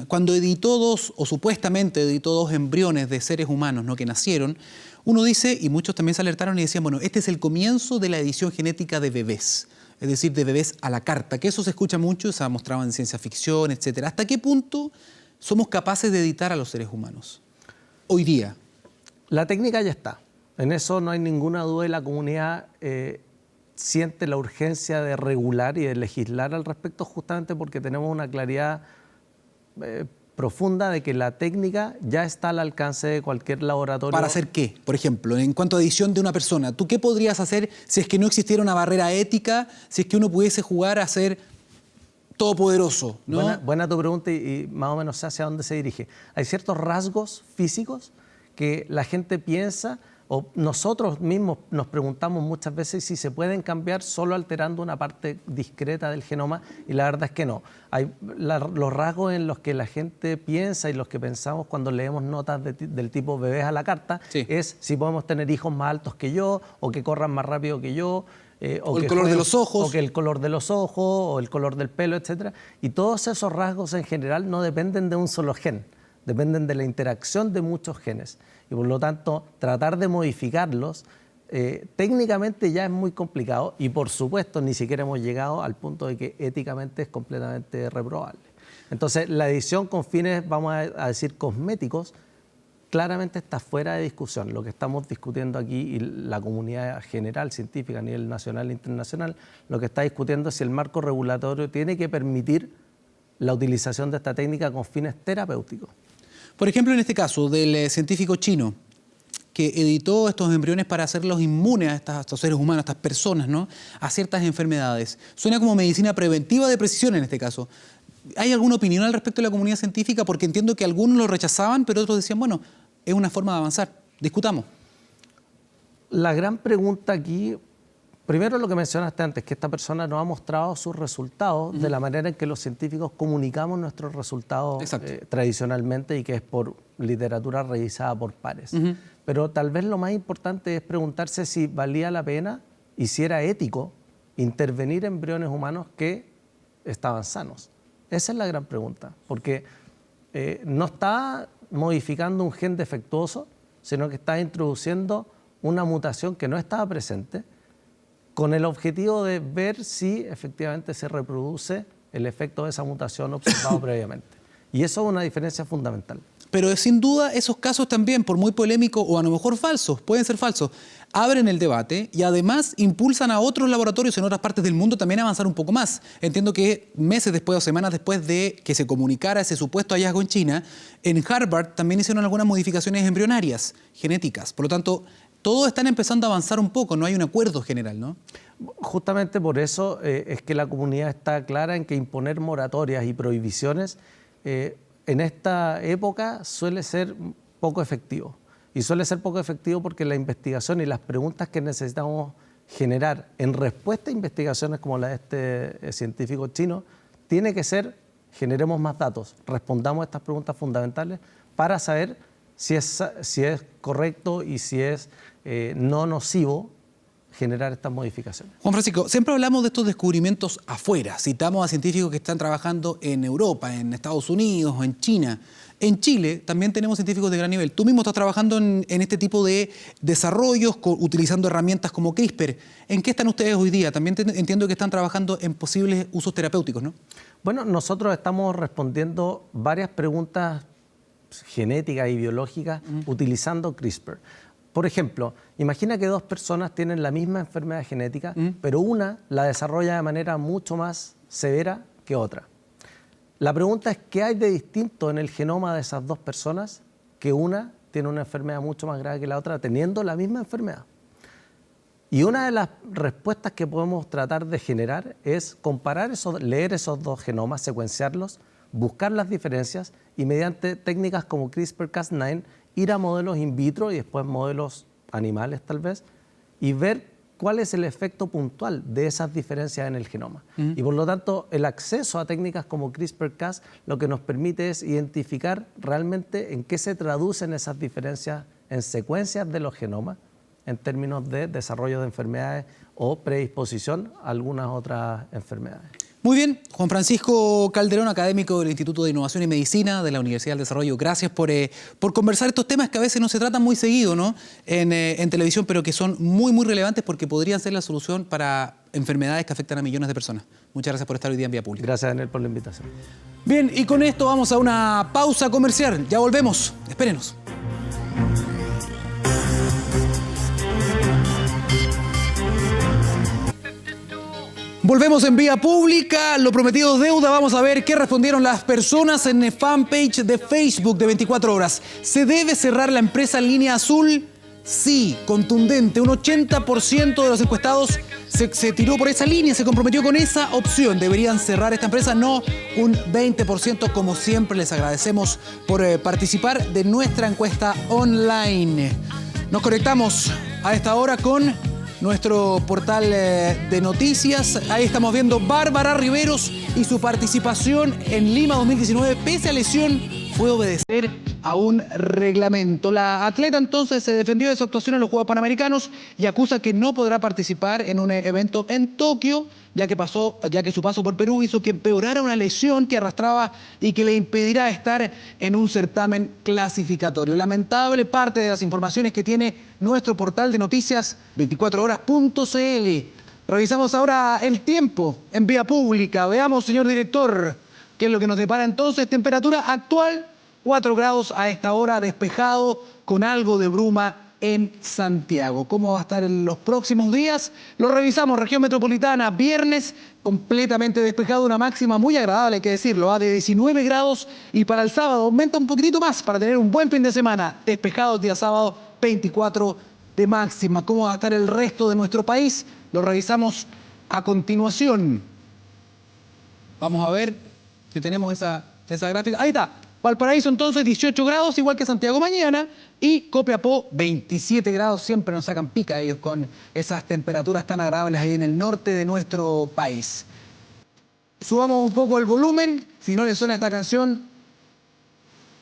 cuando editó o supuestamente editó dos embriones de seres humanos, ¿no?, que nacieron, uno dice, y muchos también se alertaron y decían, bueno, este es el comienzo de la edición genética de bebés, es decir, de bebés a la carta, que eso se escucha mucho, se ha mostrado en ciencia ficción, etcétera. ¿Hasta qué punto somos capaces de editar a los seres humanos hoy día? La técnica ya está. En eso no hay ninguna duda y la comunidad siente la urgencia de regular y de legislar al respecto justamente porque tenemos una claridad profunda de que la técnica ya está al alcance de cualquier laboratorio. ¿Para hacer qué? Por ejemplo, en cuanto a edición de una persona, ¿tú qué podrías hacer si es que no existiera una barrera ética, si es que uno pudiese jugar a ser todopoderoso, ¿no? Buena tu pregunta y más o menos sé hacia dónde se dirige. Hay ciertos rasgos físicos que la gente piensa o nosotros mismos nos preguntamos muchas veces si se pueden cambiar solo alterando una parte discreta del genoma, y la verdad es que no. Los rasgos en los que la gente piensa y los que pensamos cuando leemos notas del tipo bebés a la carta, sí, es si podemos tener hijos más altos que yo, o que corran más rápido que yo, o el color de los ojos. O que el color de los ojos, o el color del pelo, etc. Y todos esos rasgos en general no dependen de un solo gen, dependen de la interacción de muchos genes. Y por lo tanto, tratar de modificarlos técnicamente ya es muy complicado, y por supuesto ni siquiera hemos llegado al punto de que éticamente es completamente reprobable. Entonces, la edición con fines, vamos a decir, cosméticos, claramente está fuera de discusión. Lo que estamos discutiendo aquí, y la comunidad general científica a nivel nacional e internacional, lo que está discutiendo es si el marco regulatorio tiene que permitir la utilización de esta técnica con fines terapéuticos. Por ejemplo, en este caso del científico chino que editó estos embriones para hacerlos inmunes a estos seres humanos, a estas personas, ¿no?, a ciertas enfermedades. Suena como medicina preventiva de precisión en este caso. ¿Hay alguna opinión al respecto de la comunidad científica? Porque entiendo que algunos lo rechazaban, pero otros decían, bueno, es una forma de avanzar. Discutamos. La gran pregunta aquí, primero lo que mencionaste antes, que esta persona nos ha mostrado sus resultados de la manera en que los científicos comunicamos nuestros resultados tradicionalmente, y que es por literatura revisada por pares. Pero tal vez lo más importante es preguntarse si valía la pena y si era ético intervenir en embriones humanos que estaban sanos. Esa es la gran pregunta, porque no está modificando un gen defectuoso, sino que está introduciendo una mutación que no estaba presente, con el objetivo de ver si efectivamente se reproduce el efecto de esa mutación observado previamente. Y eso es una diferencia fundamental. Pero sin duda esos casos también, por muy polémicos o a lo mejor falsos, pueden ser falsos, abren el debate y además impulsan a otros laboratorios en otras partes del mundo también a avanzar un poco más. Entiendo que meses después o semanas después de que se comunicara ese supuesto hallazgo en China, en Harvard también hicieron algunas modificaciones embrionarias, genéticas. Por lo tanto, todos están empezando a avanzar un poco, no hay un acuerdo general, ¿no? Justamente por eso es que la comunidad está clara en que imponer moratorias y prohibiciones en esta época suele ser poco efectivo. Y suele ser poco efectivo porque la investigación y las preguntas que necesitamos generar en respuesta a investigaciones como la de este científico chino, tiene que ser: generemos más datos, respondamos a estas preguntas fundamentales para saber si es correcto y si es no nocivo generar estas modificaciones. Juan Francisco, siempre hablamos de estos descubrimientos afuera. Citamos a científicos que están trabajando en Europa, en Estados Unidos, en China. En Chile también tenemos científicos de gran nivel. Tú mismo estás trabajando en este tipo de desarrollos, utilizando herramientas como CRISPR. ¿En qué están ustedes hoy día? También entiendo que están trabajando en posibles usos terapéuticos, ¿no? Bueno, nosotros estamos respondiendo varias preguntas genéticas y biológicas utilizando CRISPR. Por ejemplo, imagina que dos personas tienen la misma enfermedad genética, pero una la desarrolla de manera mucho más severa que otra. La pregunta es: ¿qué hay de distinto en el genoma de esas dos personas que una tiene una enfermedad mucho más grave que la otra teniendo la misma enfermedad? Y una de las respuestas que podemos tratar de generar es comparar leer esos dos genomas, secuenciarlos, buscar las diferencias y mediante técnicas como CRISPR-Cas9 ir a modelos in vitro y después modelos animales tal vez, y ver cuál es el efecto puntual de esas diferencias en el genoma. Y por lo tanto, el acceso a técnicas como CRISPR-Cas lo que nos permite es identificar realmente en qué se traducen esas diferencias en secuencias de los genomas en términos de desarrollo de enfermedades o predisposición a algunas otras enfermedades. Muy bien, Juan Francisco Calderón, académico del Instituto de Innovación y Medicina de la Universidad del Desarrollo. Gracias por conversar estos temas que a veces no se tratan muy seguido, ¿no?, en televisión, pero que son muy, muy relevantes porque podrían ser la solución para enfermedades que afectan a millones de personas. Muchas gracias por estar hoy día en Vía Pública. Gracias, Daniel, por la invitación. Bien, y con esto vamos a una pausa comercial. Ya volvemos. Espérenos. Volvemos en Vía Pública, lo prometido es deuda. Vamos a ver qué respondieron las personas en el fanpage de Facebook de 24 horas. ¿Se debe cerrar la empresa Línea Azul? Sí, contundente. Un 80% de los encuestados se tiró por esa línea, se comprometió con esa opción. ¿Deberían cerrar esta empresa? No, un 20%. Como siempre, les agradecemos por participar de nuestra encuesta online. Nos conectamos a esta hora con nuestro portal de noticias. Ahí estamos viendo Bárbara Riveros y su participación en Lima 2019. Pese a lesión, fue obedecer a un reglamento. La atleta entonces se defendió de su actuación en los Juegos Panamericanos y acusa que no podrá participar en un evento en Tokio, ya que su paso por Perú hizo que empeorara una lesión que arrastraba y que le impedirá estar en un certamen clasificatorio. Lamentable parte de las informaciones que tiene nuestro portal de noticias 24horas.cl. Revisamos ahora el tiempo en vía pública. Veamos, señor director, qué es lo que nos depara entonces. Temperatura actual, 4 grados a esta hora, despejado con algo de bruma en Santiago. ¿Cómo va a estar en los próximos días? Lo revisamos. Región metropolitana, viernes completamente despejado, una máxima muy agradable, hay que decirlo, de 19 grados, y para el sábado aumenta un poquitito más para tener un buen fin de semana. Despejado el día sábado, 24 de máxima. ¿Cómo va a estar el resto de nuestro país? Lo revisamos a continuación. Vamos a ver si tenemos esa gráfica. Ahí está. Valparaíso entonces 18 grados, igual que Santiago mañana, y Copiapó 27 grados. Siempre nos sacan pica ellos con esas temperaturas tan agradables ahí en el norte de nuestro país. Subamos un poco el volumen, si no le suena esta canción,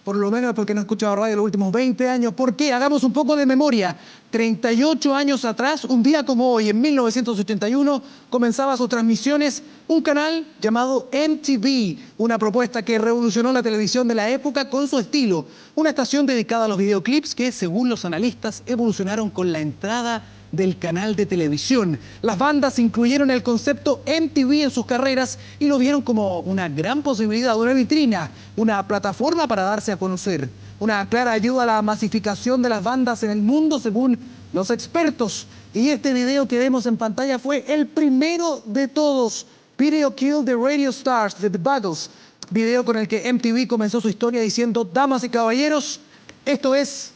por lo menos porque no he escuchado radio los últimos 20 años. ¿Por qué? Hagamos un poco de memoria. 38 años atrás, un día como hoy, en 1981, comenzaba sus transmisiones un canal llamado MTV, una propuesta que revolucionó la televisión de la época con su estilo. Una estación dedicada a los videoclips que, según los analistas, evolucionaron con la entrada del canal de televisión. Las bandas incluyeron el concepto MTV en sus carreras y lo vieron como una gran posibilidad, una vitrina, una plataforma para darse a conocer. Una clara ayuda a la masificación de las bandas en el mundo, según los expertos. Y este video que vemos en pantalla fue el primero de todos. Video Kill the Radio Stars de The Buggles. Video con el que MTV comenzó su historia diciendo: damas y caballeros, esto es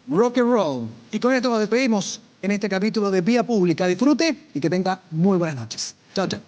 rock and roll. Y con esto nos despedimos en este capítulo de Vía Pública. Disfrute y que tenga muy buenas noches. Chao, chao.